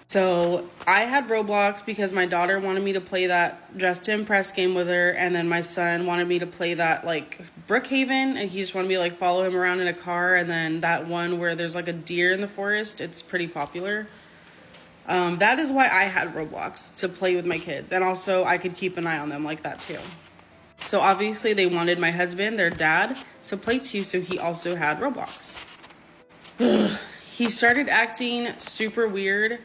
[SPEAKER 6] So I had Roblox because my daughter wanted me to play that Dress to Impress game with her, and then my son wanted me to play that, like, Brookhaven, and he just wanted me to, like, follow him around in a car, and then that one where there's, like, a deer in the forest. It's pretty popular. That is why I had Roblox, to play with my kids. And also, I could keep an eye on them like that, too. So, obviously, they wanted my husband, their dad, to play, too, so he also had Roblox. He started acting super weird,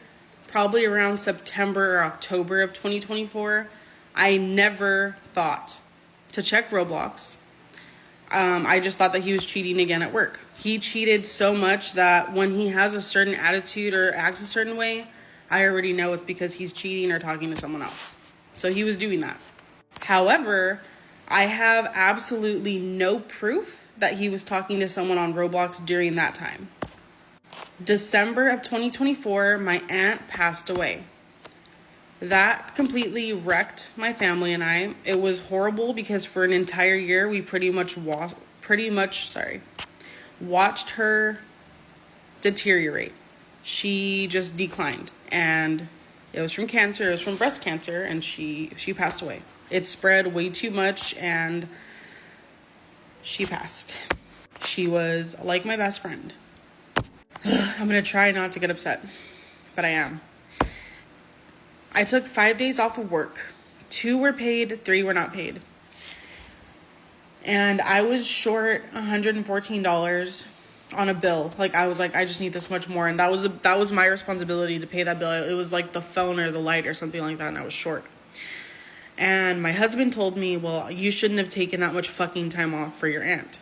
[SPEAKER 6] probably around September or October of 2024. I never thought to check Roblox. I just thought that he was cheating again at work. He cheated so much that when he has a certain attitude or acts a certain way, I already know it's because he's cheating or talking to someone else. So he was doing that. However, I have absolutely no proof that he was talking to someone on Roblox during that time. December of 2024, my aunt passed away. That completely wrecked my family and I. It was horrible because for an entire year we pretty much watched her deteriorate. She just declined, and it was from cancer. It was from breast cancer, and she passed away. It spread way too much, and she passed. She was like my best friend. I'm gonna try not to get upset, but I am. I took 5 days off of work. 2 were paid, 3 were not paid. And I was short $114 on a bill. Like, I was like, I just need this much more. And that was my responsibility to pay that bill. It was like the phone or the light or something like that, and I was short. And my husband told me, well, you shouldn't have taken that much fucking time off for your aunt.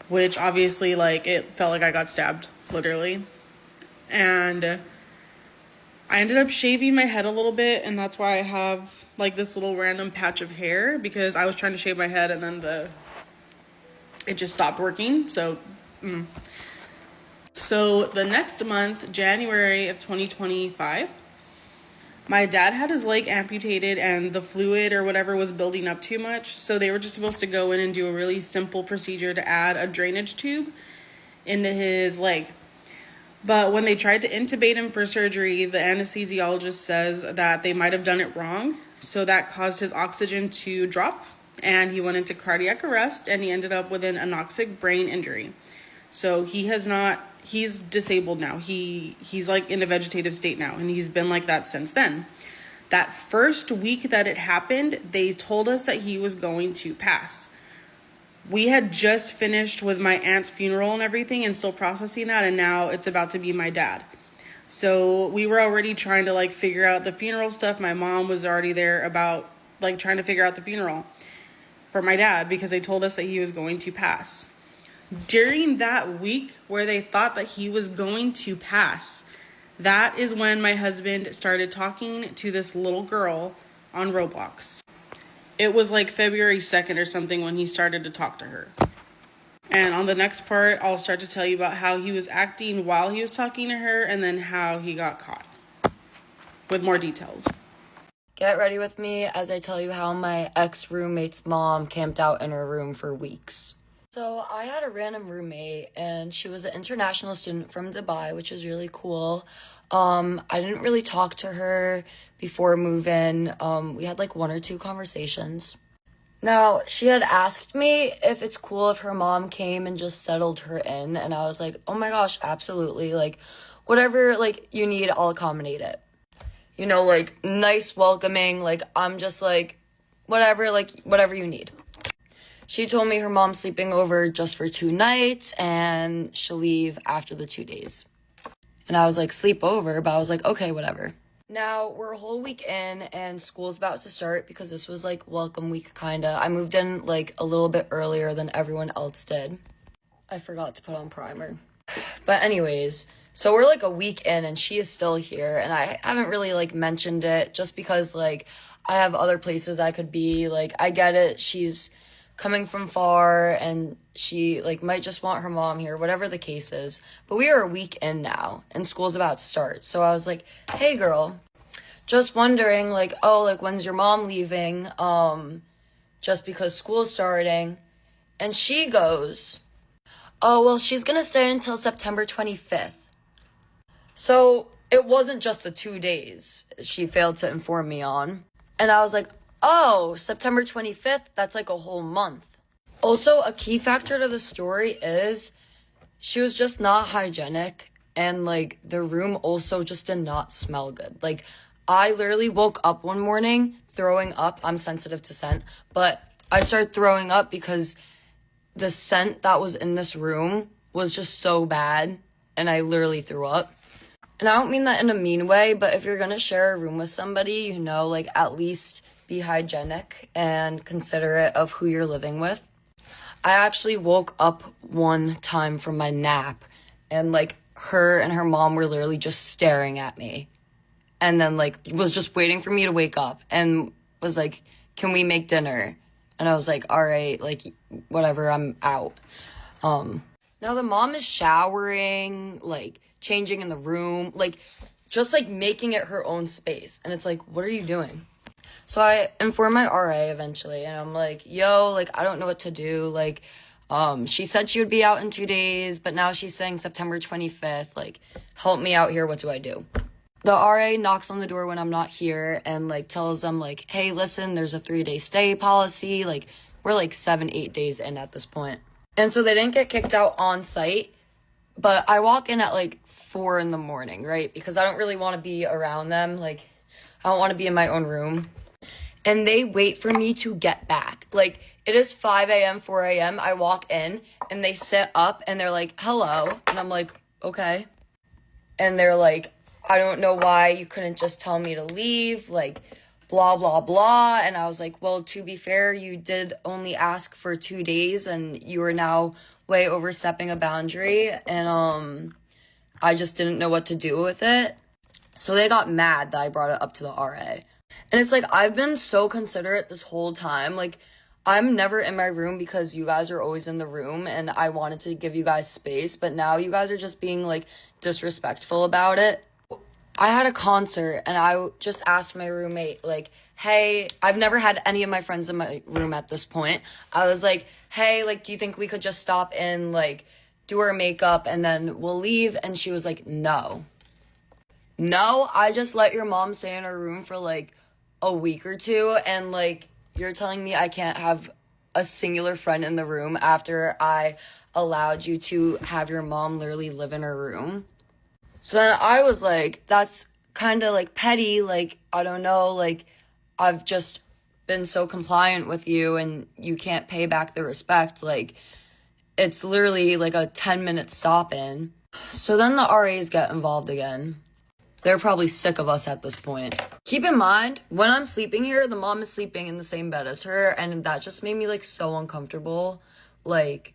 [SPEAKER 6] Which obviously, like, it felt like I got stabbed, literally. And I ended up shaving my head a little bit, and that's why I have like this little random patch of hair, because I was trying to shave my head and then it just stopped working. So the next month, January of 2025, my dad had his leg amputated and the fluid or whatever was building up too much. So they were just supposed to go in and do a really simple procedure to add a drainage tube into his leg. But when they tried to intubate him for surgery, the anesthesiologist says that they might have done it wrong. So that caused his oxygen to drop, and he went into cardiac arrest, and he ended up with an anoxic brain injury. So he's disabled now. He's like in a vegetative state now, and he's been like that since then. That first week that it happened, they told us that he was going to pass. We had just finished with my aunt's funeral and everything and still processing that, and now it's about to be my dad. So we were already trying to like figure out the funeral stuff. My mom was already there about like trying to figure out the funeral for my dad because they told us that he was going to pass. During that week where they thought that he was going to pass, that is when my husband started talking to this little girl on Roblox. It was like February 2nd or something when he started to talk to her. And on the next part, I'll start to tell you about how he was acting while he was talking to her and then how he got caught with more details.
[SPEAKER 2] Get ready with me as I tell you how my ex-roommate's mom camped out in her room for weeks. So I had a random roommate, and she was an international student from Dubai, which is really cool. I didn't really talk to her before move-in. We had like 1 or 2 conversations. Now, she had asked me if it's cool if her mom came and just settled her in, and I was like, oh my gosh, absolutely. Like, whatever, like, you need, I'll accommodate it. You know, like, nice, welcoming, like, I'm just like, whatever you need. She told me her mom's sleeping over just for 2 nights, and she'll leave after the 2 days. And I was like, sleep over, but I was like, okay, whatever. Now, we're a whole week in, and school's about to start because this was, like, welcome week, kinda. I moved in, like, a little bit earlier than everyone else did. I forgot to put on primer. But anyways, so we're, like, a week in, and she is still here, and I haven't really, like, mentioned it just because, like, I have other places I could be. Like, I get it. She's coming from far, and she, like, might just want her mom here, whatever the case is. But we are a week in now, and school's about to start. So I was like, hey, girl, just wondering, like, oh, like, when's your mom leaving? Just because school's starting. And she goes, oh, well, she's gonna stay until September 25th. So it wasn't just the 2 days she failed to inform me on. And I was like, oh, September 25th, that's like a whole month. Also, a key factor to the story is she was just not hygienic, and like the room also just did not smell good. Like, I literally woke up one morning throwing up. I'm sensitive to scent, but I started throwing up because the scent that was in this room was just so bad, and I literally threw up. And I don't mean that in a mean way, but if you're gonna share a room with somebody, you know, like, at least be hygienic and considerate of who you're living with. I actually woke up one time from my nap and like her and her mom were literally just staring at me. And then like was just waiting for me to wake up and was like, "Can we make dinner?" And I was like, "All right, like whatever, I'm out." Now the mom is showering, like changing in the room, like just like making it her own space. And it's like, "What are you doing?" So I inform my RA eventually, and I'm like, "Yo, like I don't know what to do. Like she said she would be out in 2 days, but now she's saying September 25th. Like, help me out here. What do I do?" The RA knocks on the door when I'm not here and like tells them like, "Hey, listen, there's a 3-day stay policy." Like we're like 7-8 days in at this point. And so they didn't get kicked out on site, but I walk in at like 4 in the morning, right? Because I don't really want to be around them. Like I don't want to be in my own room. And they wait for me to get back. Like it is 5 a.m., 4 a.m. I walk in and they sit up and they're like, "Hello." And I'm like, "Okay." And they're like, "I don't know why you couldn't just tell me to leave, like, blah, blah, blah." And I was like, "Well, to be fair, you did only ask for 2 days and you are now way overstepping a boundary. And, I just didn't know what to do with it." So they got mad that I brought it up to the RA. And it's like, I've been so considerate this whole time. Like, I'm never in my room because you guys are always in the room and I wanted to give you guys space. But now you guys are just being, like, disrespectful about it. I had a concert and I just asked my roommate, like, "Hey," I've never had any of my friends in my room at this point. I was like, "Hey, like, do you think we could just stop in, like, do our makeup and then we'll leave?" And she was like, "No. No, I just let your mom stay in her room for, like, a week or two. And, like, you're telling me I can't have a singular friend in the room after I allowed you to have your mom literally live in her room?" So then I was like, "That's kind of like petty. Like, I don't know, like I've just been so compliant with you and you can't pay back the respect. Like, it's literally like a 10-minute stop in." So then the RAs get involved again. They're probably sick of us at this point. Keep in mind, when I'm sleeping here, the mom is sleeping in the same bed as her, and that just made me like so uncomfortable. Like,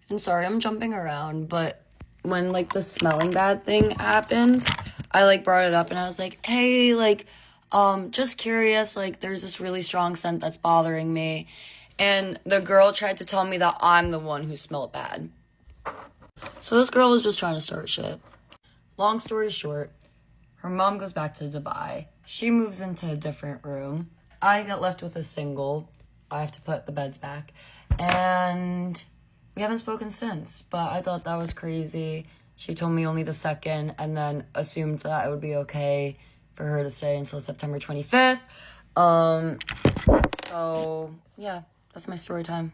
[SPEAKER 2] and sorry, I'm jumping around, but when like the smelling bad thing happened, I like brought it up and I was like, "Hey, like, just curious, like there's this really strong scent that's bothering me." And the girl tried to tell me that I'm the one who smelled bad. So this girl was just trying to start shit. Long story short, her mom goes back to Dubai. She moves into a different room. I get left with a single. I have to put the beds back. And we haven't spoken since, but I thought that was crazy. She told me only the 2nd and then assumed that it would be okay for her to stay until September 25th. So, yeah, that's my story time.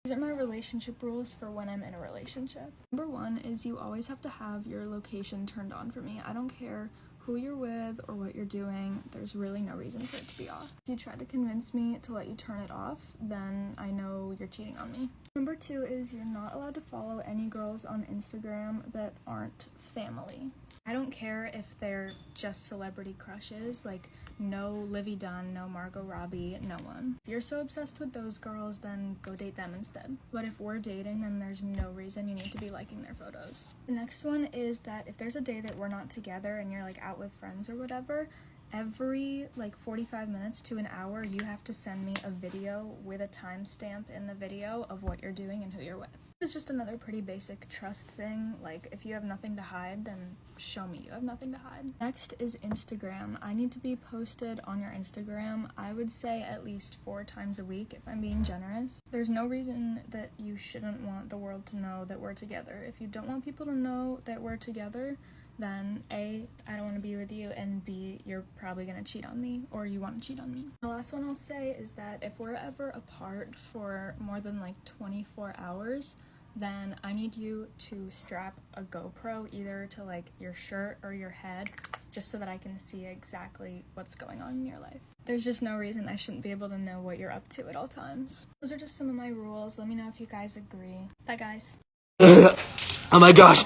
[SPEAKER 7] These are my relationship rules for when I'm in a relationship. Number 1 is you always have to have your location turned on for me. I don't care who you're with or what you're doing, there's really no reason for it to be off. If you try to convince me to let you turn it off, then I know you're cheating on me. Number 2 is you're not allowed to follow any girls on Instagram that aren't family. I don't care if they're just celebrity crushes, like no Livy Dunn, no Margot Robbie, no one. If you're so obsessed with those girls, then go date them instead. But if we're dating, then there's no reason you need to be liking their photos. The next one is that if there's a day that we're not together and you're like out with friends or whatever, every like 45 minutes to an hour, you have to send me a video with a timestamp in the video of what you're doing and who you're with. It's just another pretty basic trust thing. Like, if you have nothing to hide, then show me you have nothing to hide. Next is Instagram. I need to be posted on your Instagram, I would say at least 4 times a week if I'm being generous. There's no reason that you shouldn't want the world to know that we're together. If you don't want people to know that we're together, then A, I don't want to be with you, and B, you're probably going to cheat on me, or you want to cheat on me. The last one I'll say is that if we're ever apart for more than like 24 hours, then I need you to strap a GoPro either to like your shirt or your head, just so that I can see exactly what's going on in your life. There's just no reason I shouldn't be able to know what you're up to at all times. Those are just some of my rules. Let me know if you guys agree. Bye, guys.
[SPEAKER 8] Oh my gosh.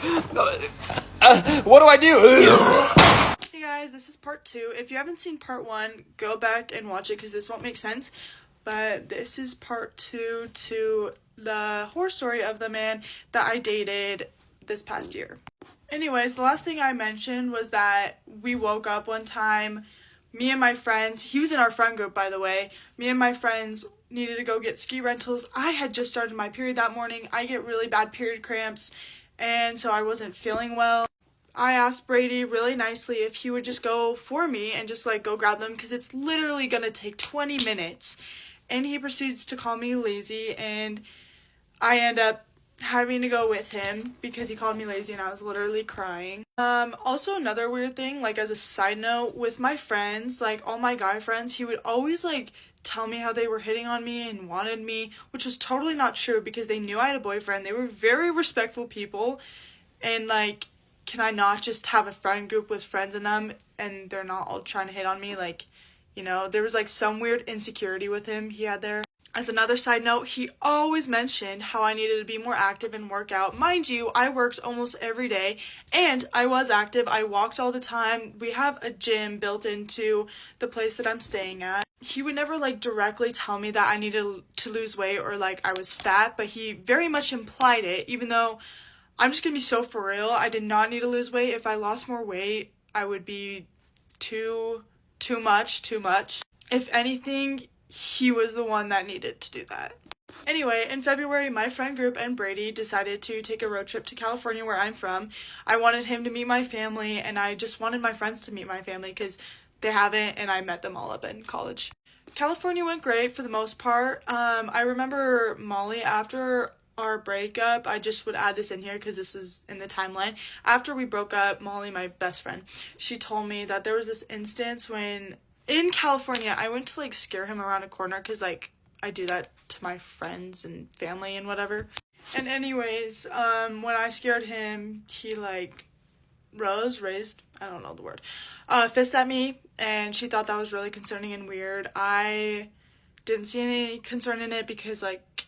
[SPEAKER 8] What do I do?
[SPEAKER 9] Hey guys, this is part 2. If you haven't seen part 1, go back and watch it because this won't make sense. But this is part 2 to the horror story of the man that I dated this past year. Anyways, the last thing I mentioned was that we woke up one time, me and my friends, he was in our friend group, by the way, me and my friends needed to go get ski rentals. I had just started my period that morning. I get really bad period cramps, and so I wasn't feeling well. I asked Brady really nicely if he would just go for me and just like go grab them because it's literally gonna take 20 minutes. And he proceeds to call me lazy, and I end up having to go with him because he called me lazy and I was literally crying. Also another weird thing, like as a side note, with my friends, like all my guy friends, he would always like tell me how they were hitting on me and wanted me, which was totally not true because they knew I had a boyfriend. They were very respectful people, and like, can I not just have a friend group with friends in them and they're not all trying to hit on me? Like, you know, there was like some weird insecurity with him he had there. As another side note, he always mentioned how I needed to be more active and work out. Mind you, I worked almost every day, and I was active. I walked all the time. We have a gym built into the place that I'm staying at. He would never, like, directly tell me that I needed to lose weight or, like, I was fat, but he very much implied it, even though I'm just gonna be so for real. I did not need to lose weight. If I lost more weight, I would be too much. If anything, he was the one that needed to do that. Anyway, in February, my friend group and Brady decided to take a road trip to California, where I'm from. I wanted him to meet my family, and I just wanted my friends to meet my family because they haven't, and I met them all up in college. California went great for the most part. I remember Molly, after our breakup, I just would add this in here because this is in the timeline. After we broke up, Molly, my best friend, she told me that there was this instance when in California, I went to, like, scare him around a corner because, like, I do that to my friends and family and whatever. And anyways, when I scared him, he, like, raised, I don't know the word, fist at me, and she thought that was really concerning and weird. I didn't see any concern in it because, like,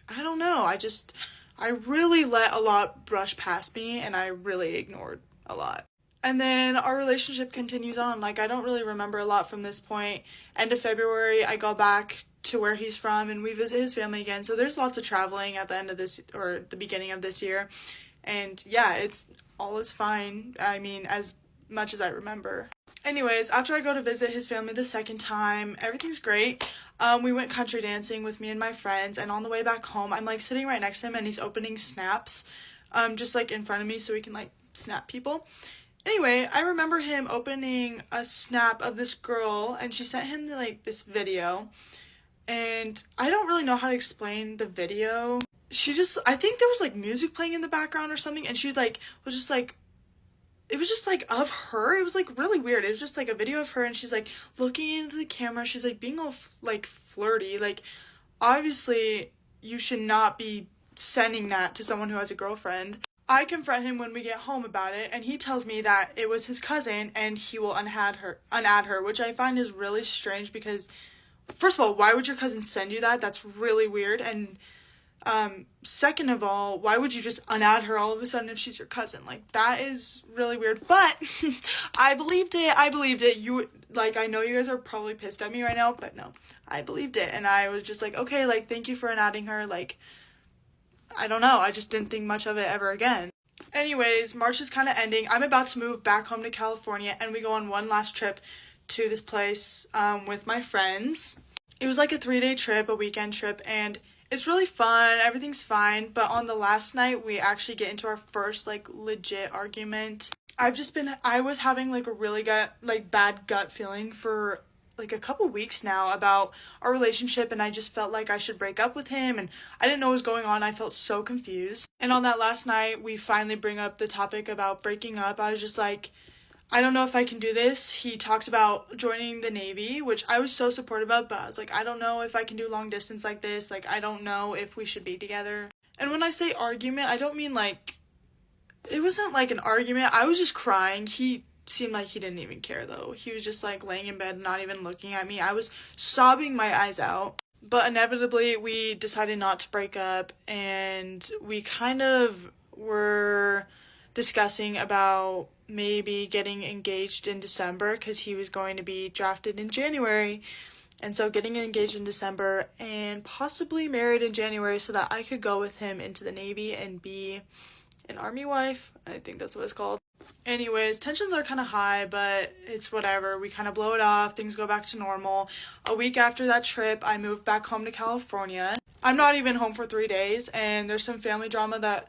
[SPEAKER 9] I don't know, I really let a lot brush past me, and I really ignored a lot. And then our relationship continues on. Like, I don't really remember a lot from this point. End of February, I go back to where he's from, and we visit his family again. So there's lots of traveling at the end of this, or the beginning of this year. And yeah, all is fine. I mean, as much as I remember. Anyways, after I go to visit his family the second time, everything's great. We went country dancing with me and my friends, and on the way back home, I'm, like, sitting right next to him, and he's opening snaps, just, like, in front of me so we can, like, snap people. Anyway, I remember him opening a snap of this girl, and she sent him, like, this video, and I don't really know how to explain the video. I think there was, like, music playing in the background or something, and she, like, was just, like, it was just, like, of her. It was, like, really weird. It was just, like, a video of her, and she's, like, looking into the camera. She's, like, being all, like, flirty. Like, obviously, you should not be sending that to someone who has a girlfriend. I confront him when we get home about it, and he tells me that it was his cousin, and he will unadd her, which I find is really strange because, first of all, why would your cousin send you that? That's really weird. And second of all, why would you just unadd her all of a sudden if she's your cousin? Like, that is really weird. But I believed it. I know you guys are probably pissed at me right now, but no, I believed it. And I was just like, okay, like, thank you for unadding her. Like, I don't know, I just didn't think much of it ever again. Anyways, March is kind of ending. I'm about to move back home to California, and we go on one last trip to this place with my friends. It was like a 3-day trip, a weekend trip, and it's really fun. Everything's fine, but on the last night, we actually get into our first, like, legit argument. I was having, like, a really bad gut feeling for, like, a couple weeks now about our relationship, and I just felt like I should break up with him, and I didn't know what was going on. I felt so confused. And on that last night, we finally bring up the topic about breaking up. I was just like, I don't know if I can do this. He talked about joining the Navy, which I was so supportive of, but I was like, I don't know if I can do long distance like this. Like, I don't know if we should be together. And when I say argument, I don't mean, like, it wasn't like an argument. I was just crying. He seemed like he didn't even care, though. He was just, like, laying in bed, not even looking at me. I was sobbing my eyes out. But inevitably, we decided not to break up, and we kind of were discussing about maybe getting engaged in December because he was going to be drafted in January. And so getting engaged in December and possibly married in January so that I could go with him into the Navy and be an Army wife. I think that's what it's called. Anyways, tensions are kind of high, but it's whatever. We kind of blow it off. Things go back to normal. A week after that trip, I moved back home to California. I'm not even home for 3 days, and there's some family drama that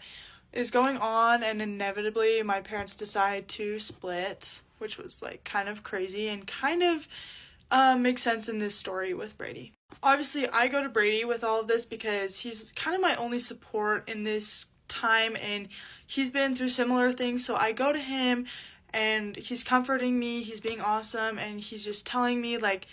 [SPEAKER 9] is going on, and inevitably my parents decide to split, which was like kind of crazy and kind of makes sense in this story with Brady. Obviously, I go to Brady with all of this because he's kind of my only support in this time, and he's been through similar things, so I go to him and he's comforting me, he's being awesome, and he's just telling me, like,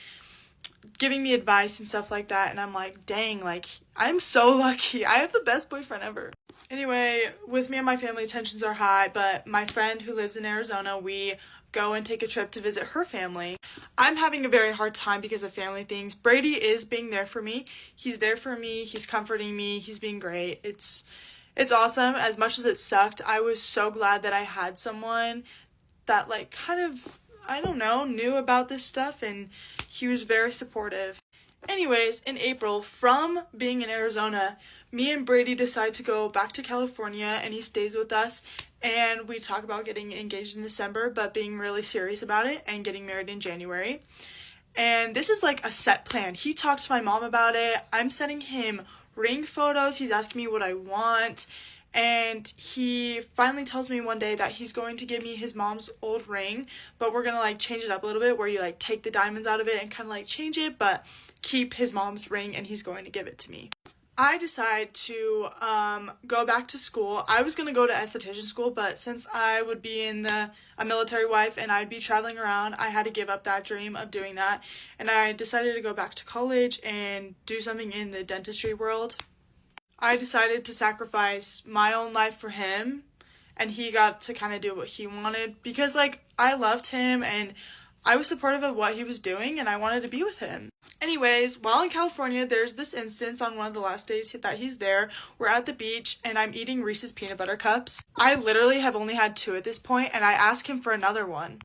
[SPEAKER 9] giving me advice and stuff like that, and I'm like, dang, like, I'm so lucky. I have the best boyfriend ever. Anyway, with me and my family, tensions are high, but my friend who lives in Arizona, we go and take a trip to visit her family. I'm having a very hard time because of family things. Brady is being there for me. He's there for me. He's comforting me. He's being great. It's awesome. As much as it sucked, I was so glad that I had someone that, like, kind of, I don't know, knew about this stuff, and he was very supportive. Anyways, in April, from being in Arizona, me and Brady decide to go back to California, and he stays with us, and we talk about getting engaged in December, but being really serious about it, and getting married in January. And this is like a set plan. He talked to my mom about it. I'm sending him ring photos. He's asking me what I want. And he finally tells me one day that he's going to give me his mom's old ring, but we're going to, like, change it up a little bit, where you, like, take the diamonds out of it and kind of, like, change it, but keep his mom's ring, and he's going to give it to me. I decide to go back to school. I was going to go to esthetician school, but since I would be a military wife and I'd be traveling around, I had to give up that dream of doing that. And I decided to go back to college and do something in the dentistry world. I decided to sacrifice my own life for him, and he got to kind of do what he wanted because, like, I loved him and I was supportive of what he was doing, and I wanted to be with him. Anyways, while in California, there's this instance on one of the last days that he's there. We're at the beach, and I'm eating Reese's peanut butter cups. I literally have only had 2 at this point, and I ask him for another one.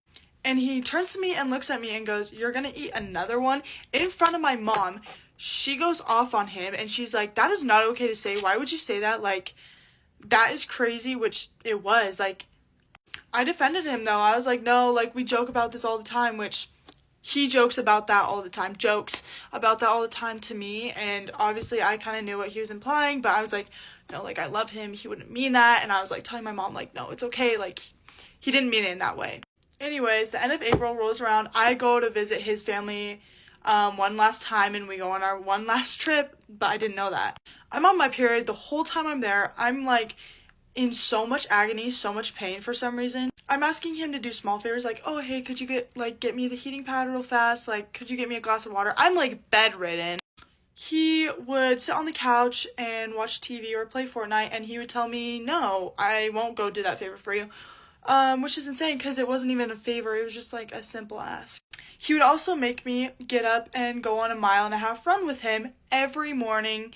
[SPEAKER 9] And he turns to me and looks at me and goes, "You're gonna eat another one?" In front of my mom. She goes off on him, and she's like, "That is not okay to say. Why would you say that? Like, that is crazy," which it was. Like, I defended him, though. I was like, "No, like, we joke about this all the time," which he jokes about that all the time, to me, and obviously I kind of knew what he was implying, but I was like, no, like, I love him, he wouldn't mean that, and I was, like, telling my mom, like, no, it's okay, like, he didn't mean it in that way. Anyways, the end of April rolls around, I go to visit his family one last time, and we go on our one last trip, but I didn't know that. I'm on my period. The whole time I'm there, I'm, like, in so much agony, so much pain for some reason. I'm asking him to do small favors, like, "Oh, hey, could you get me the heating pad real fast? Like, could you get me a glass of water?" I'm, like, bedridden. He would sit on the couch and watch TV or play Fortnite, and he would tell me, "No, I won't go do that favor for you." Which is insane, because it wasn't even a favor, it was just, like, a simple ask. He would also make me get up and go on a 1.5 mile run with him every morning.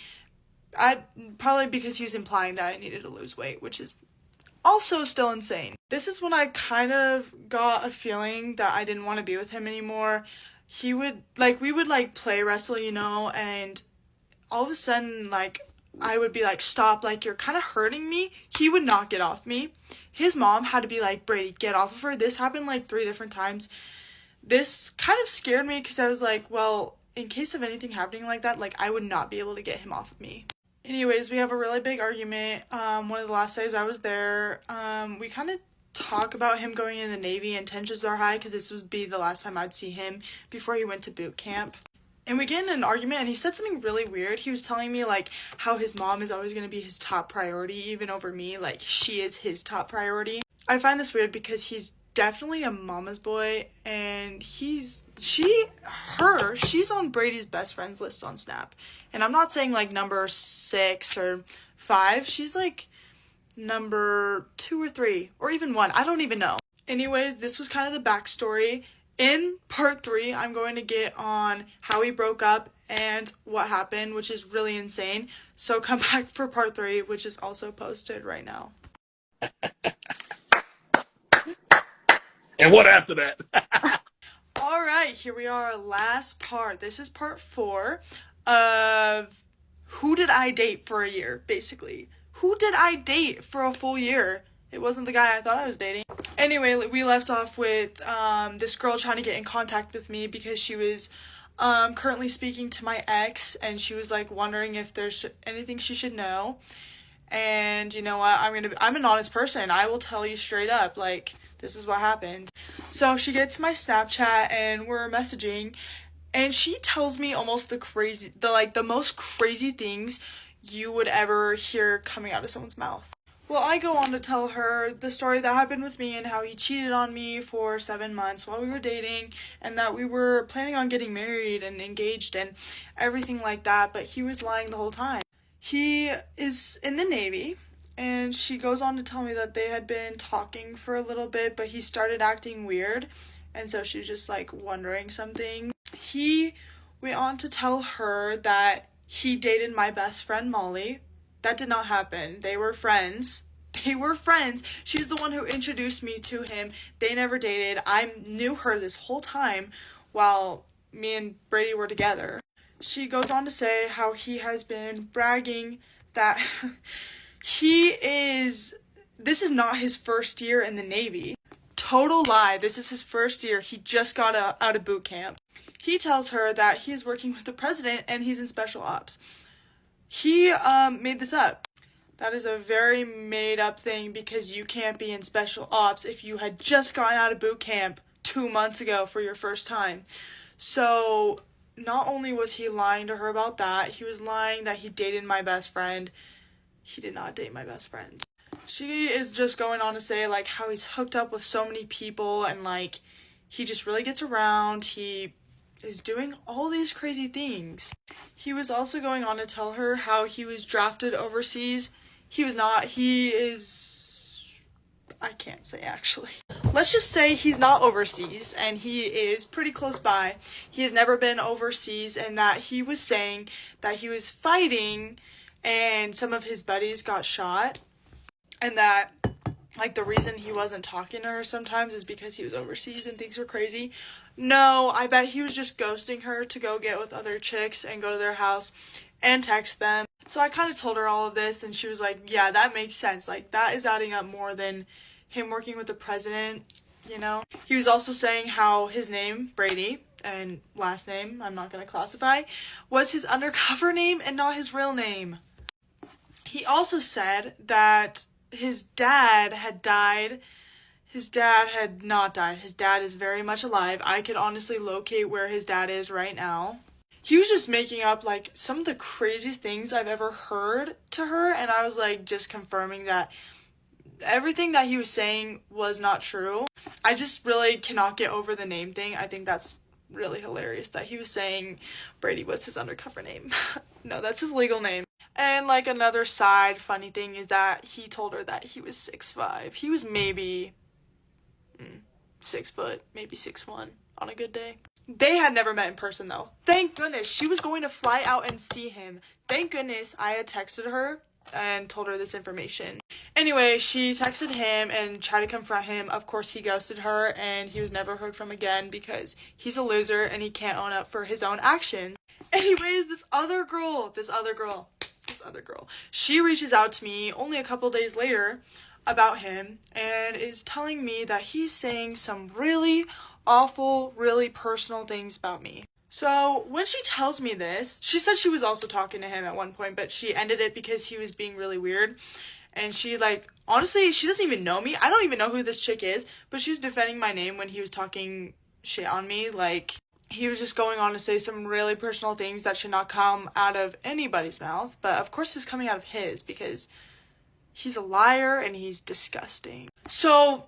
[SPEAKER 9] Probably because he was implying that I needed to lose weight, which is also still insane. This is when I kind of got a feeling that I didn't want to be with him anymore. We would, like, play wrestle, you know, and all of a sudden, like, I would be like, "Stop, like, you're kind of hurting me." He would not get off me. His mom had to be like, "Brady, get off of her." This happened, like, 3 different times. This kind of scared me because I was like, well, in case of anything happening like that, like, I would not be able to get him off of me. Anyways, we have a really big argument. One of the last days I was there, we kind of talk about him going in the Navy, and tensions are high because this would be the last time I'd see him before he went to boot camp. And we get in an argument, and he said something really weird. He was telling me, like, how his mom is always going to be his top priority, even over me. Like, she is his top priority. I find this weird because he's definitely a mama's boy, and she's on Brady's best friends list on Snap. And I'm not saying, like, number 6 or 5. She's, like, number 2 or 3, or even 1. I don't even know. Anyways, this was kind of the backstory. In part 3, I'm going to get on how we broke up and what happened, which is really insane. So come back for part 3, which is also posted right now.
[SPEAKER 10] And what after that?
[SPEAKER 9] All right, here we are, last part. This is part 4 of who did I date for a year, basically. Who did I date for a full year? It wasn't the guy I thought I was dating. Anyway, we left off with this girl trying to get in contact with me because she was currently speaking to my ex, and she was like wondering if there's anything she should know. And you know what, I'm an honest person. I will tell you straight up, like, this is what happened. So she gets my Snapchat and we're messaging, and she tells me almost the most crazy things you would ever hear coming out of someone's mouth. Well, I go on to tell her the story that happened with me and how he cheated on me for 7 months while we were dating, and that we were planning on getting married and engaged and everything like that, but he was lying the whole time. He is in the Navy, and she goes on to tell me that they had been talking for a little bit, but he started acting weird, and so she was just like wondering something. He went on to tell her that he dated my best friend Molly. That did not happen. They were friends. She's the one who introduced me to him. They never dated. I knew her this whole time while me and Brady were together. She goes on to say how he has been bragging that this is not his first year in the Navy. Total lie. This is his first year. He just got out of boot camp. He tells her that he is working with the president and he's in special ops. He made this up. That is a very made up thing, because you can't be in special ops if you had just gotten out of boot camp 2 months ago for your first time. So not only was he lying to her about that, he was lying that he dated my best friend. He did not date my best friend. She is just going on to say, like, how he's hooked up with so many people, and, like, he just really gets around. He is doing all these crazy things. He was also going on to tell her how he was drafted overseas. He was not. He is... I can't say, actually. Let's just say he's not overseas, and he is pretty close by. He has never been overseas, and that he was saying that he was fighting and some of his buddies got shot, and that, like, the reason he wasn't talking to her sometimes is because he was overseas and things were crazy. No, I bet he was just ghosting her to go get with other chicks and go to their house and text them. So I kind of told her all of this, and she was like, yeah, that makes sense. Like, that is adding up more than him working with the president, you know? He was also saying how his name, Brady, and last name, I'm not going to classify, was his undercover name and not his real name. He also said that his dad had died. His dad had not died. His dad is very much alive. I could honestly locate where his dad is right now. He was just making up, like, some of the craziest things I've ever heard to her, and I was, like, just confirming that everything that he was saying was not true. I just really cannot get over the name thing. I think that's really hilarious that he was saying Brady was his undercover name. No, that's his legal name. And, like, another side funny thing is that he told her that he was 6'5". He was maybe 6 foot, maybe 6'1" on a good day. They had never met in person, though. Thank goodness. She was going to fly out and see him. Thank goodness I had texted her and told her this information. Anyway, she texted him and tried to confront him. Of course, he ghosted her, and he was never heard from again because he's a loser and he can't own up for his own actions. Anyways, this other girl, she reaches out to me only a couple days later about him and is telling me that he's saying some really awful, really personal things about me. So when she tells me this, she said she was also talking to him at one point, but she ended it because he was being really weird. And she, like, honestly, she doesn't even know me. I don't even know who this chick is, but she was defending my name when he was talking shit on me. Like, he was just going on to say some really personal things that should not come out of anybody's mouth. But of course it was coming out of his because he's a liar and he's disgusting. So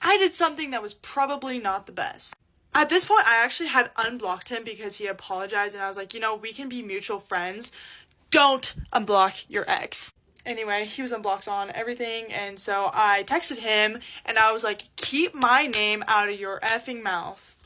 [SPEAKER 9] I did something that was probably not the best. At this point, I actually had unblocked him because he apologized, and I was like, you know, we can be mutual friends. Don't unblock your ex. Anyway, he was unblocked on everything, and so I texted him, and I was like, keep my name out of your effing mouth.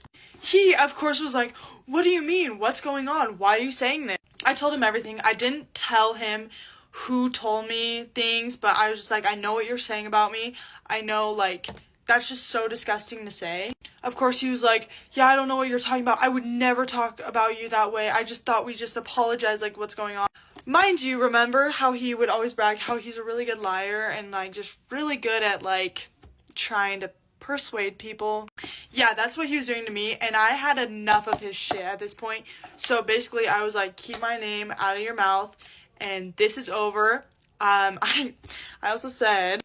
[SPEAKER 9] He, of course, was like, what do you mean? What's going on? Why are you saying this? I told him everything. I didn't tell him who told me things, but I was just like, I know what you're saying about me. I know, like, that's just so disgusting to say. Of course, he was like, yeah, I don't know what you're talking about. I would never talk about you that way. I just thought we just apologize, like, what's going on. Mind you, remember how he would always brag how he's a really good liar and, like, just really good at, like, trying to persuade people. Yeah, that's what he was doing to me, and I had enough of his shit at this point. So basically, I was like, keep my name out of your mouth, and this is over. I also said,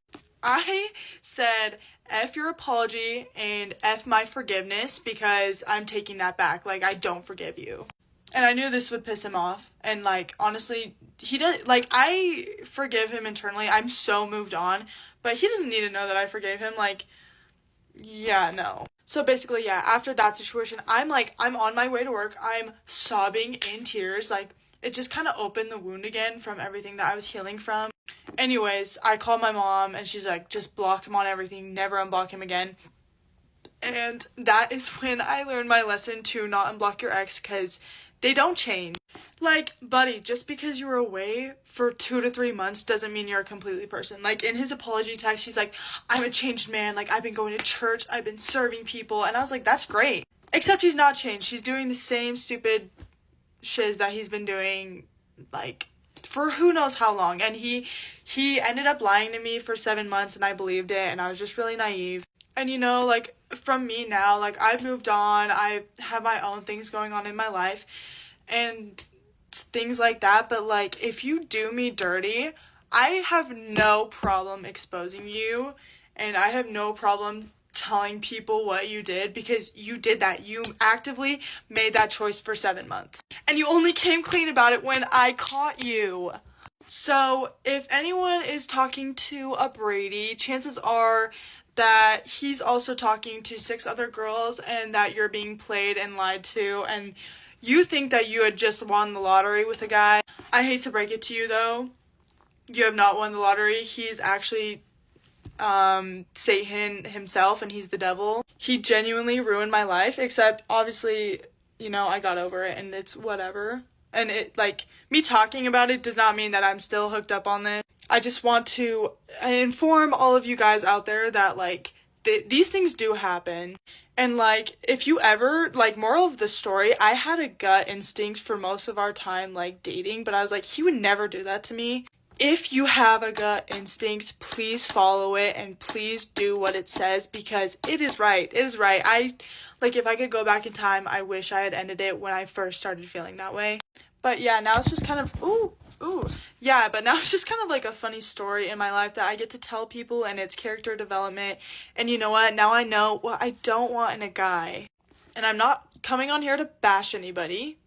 [SPEAKER 9] F your apology and F my forgiveness, because I'm taking that back. Like, I don't forgive you. And I knew this would piss him off. And, like, honestly, he does, like, I forgive him internally. I'm so moved on. But he doesn't need to know that I forgave him. Like, yeah, no. So basically, yeah, after that situation, I'm on my way to work. I'm sobbing in tears. Like, it just kind of opened the wound again from everything that I was healing from. Anyways, I called my mom, and she's like, just block him on everything. Never unblock him again. And that is when I learned my lesson to not unblock your ex, because they don't change. Like, buddy, just because you were away for 2 to 3 months doesn't mean you're a completely person. Like, in his apology text, he's like, I'm a changed man. Like, I've been going to church. I've been serving people. And I was like, that's great. Except he's not changed. He's doing the same stupid shiz that he's been doing, like, for who knows how long. And he ended up lying to me for 7 months, and I believed it. And I was just really naive. And, you know, like, from me now, like, I've moved on. I have my own things going on in my life. And things like that, but, like, if you do me dirty, I have no problem exposing you, and I have no problem telling people what you did, because you did that. You actively made that choice for 7 months, and you only came clean about it when I caught you. So if anyone is talking to a Brady, chances are that he's also talking to 6 other girls, and that you're being played and lied to, and you think that you had just won the lottery with a guy. I hate to break it to you, though. You have not won the lottery. He's actually Satan himself, and he's the devil. He genuinely ruined my life, except, obviously, you know, I got over it, and it's whatever. And it, like, me talking about it does not mean that I'm still hooked up on this. I just want to inform all of you guys out there that, like, these things do happen. And, like, if you ever, like, moral of the story, I had a gut instinct for most of our time, like, dating, but I was like, he would never do that to me. If you have a gut instinct, please follow it, and please do what it says, because it is right. It is right. If I could go back in time, I wish I had ended it when I first started feeling that way. But yeah, now it's just kind of, but now it's just kind of like a funny story in my life that I get to tell people, and it's character development. And you know what? Now I know what I don't want in a guy. And I'm not coming on here to bash anybody.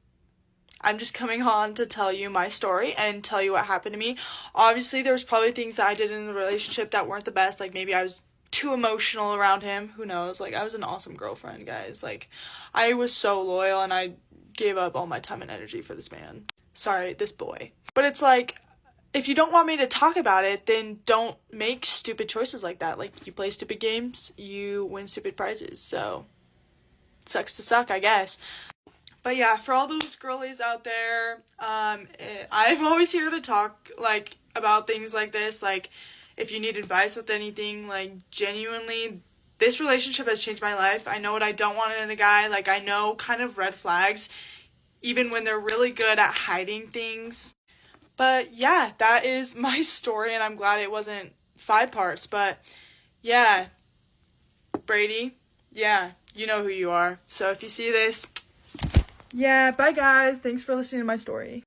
[SPEAKER 9] I'm just coming on to tell you my story and tell you what happened to me. Obviously, there was probably things that I did in the relationship that weren't the best. Like, maybe I was too emotional around him. Who knows? Like, I was an awesome girlfriend, guys. Like, I was so loyal, and I gave up all my time and energy for this man. Sorry, this boy. But it's like, if you don't want me to talk about it, then don't make stupid choices like that. Like, you play stupid games, you win stupid prizes. So, sucks to suck, I guess. But yeah, for all those girlies out there, I'm always here to talk, like, about things like this. Like, if you need advice with anything, like, genuinely, this relationship has changed my life. I know what I don't want in a guy. Like, I know kind of red flags, even when they're really good at hiding things. But yeah, that is my story, and I'm glad it wasn't 5 parts. But yeah, Brady, yeah, you know who you are. So if you see this, yeah, bye guys. Thanks for listening to my story.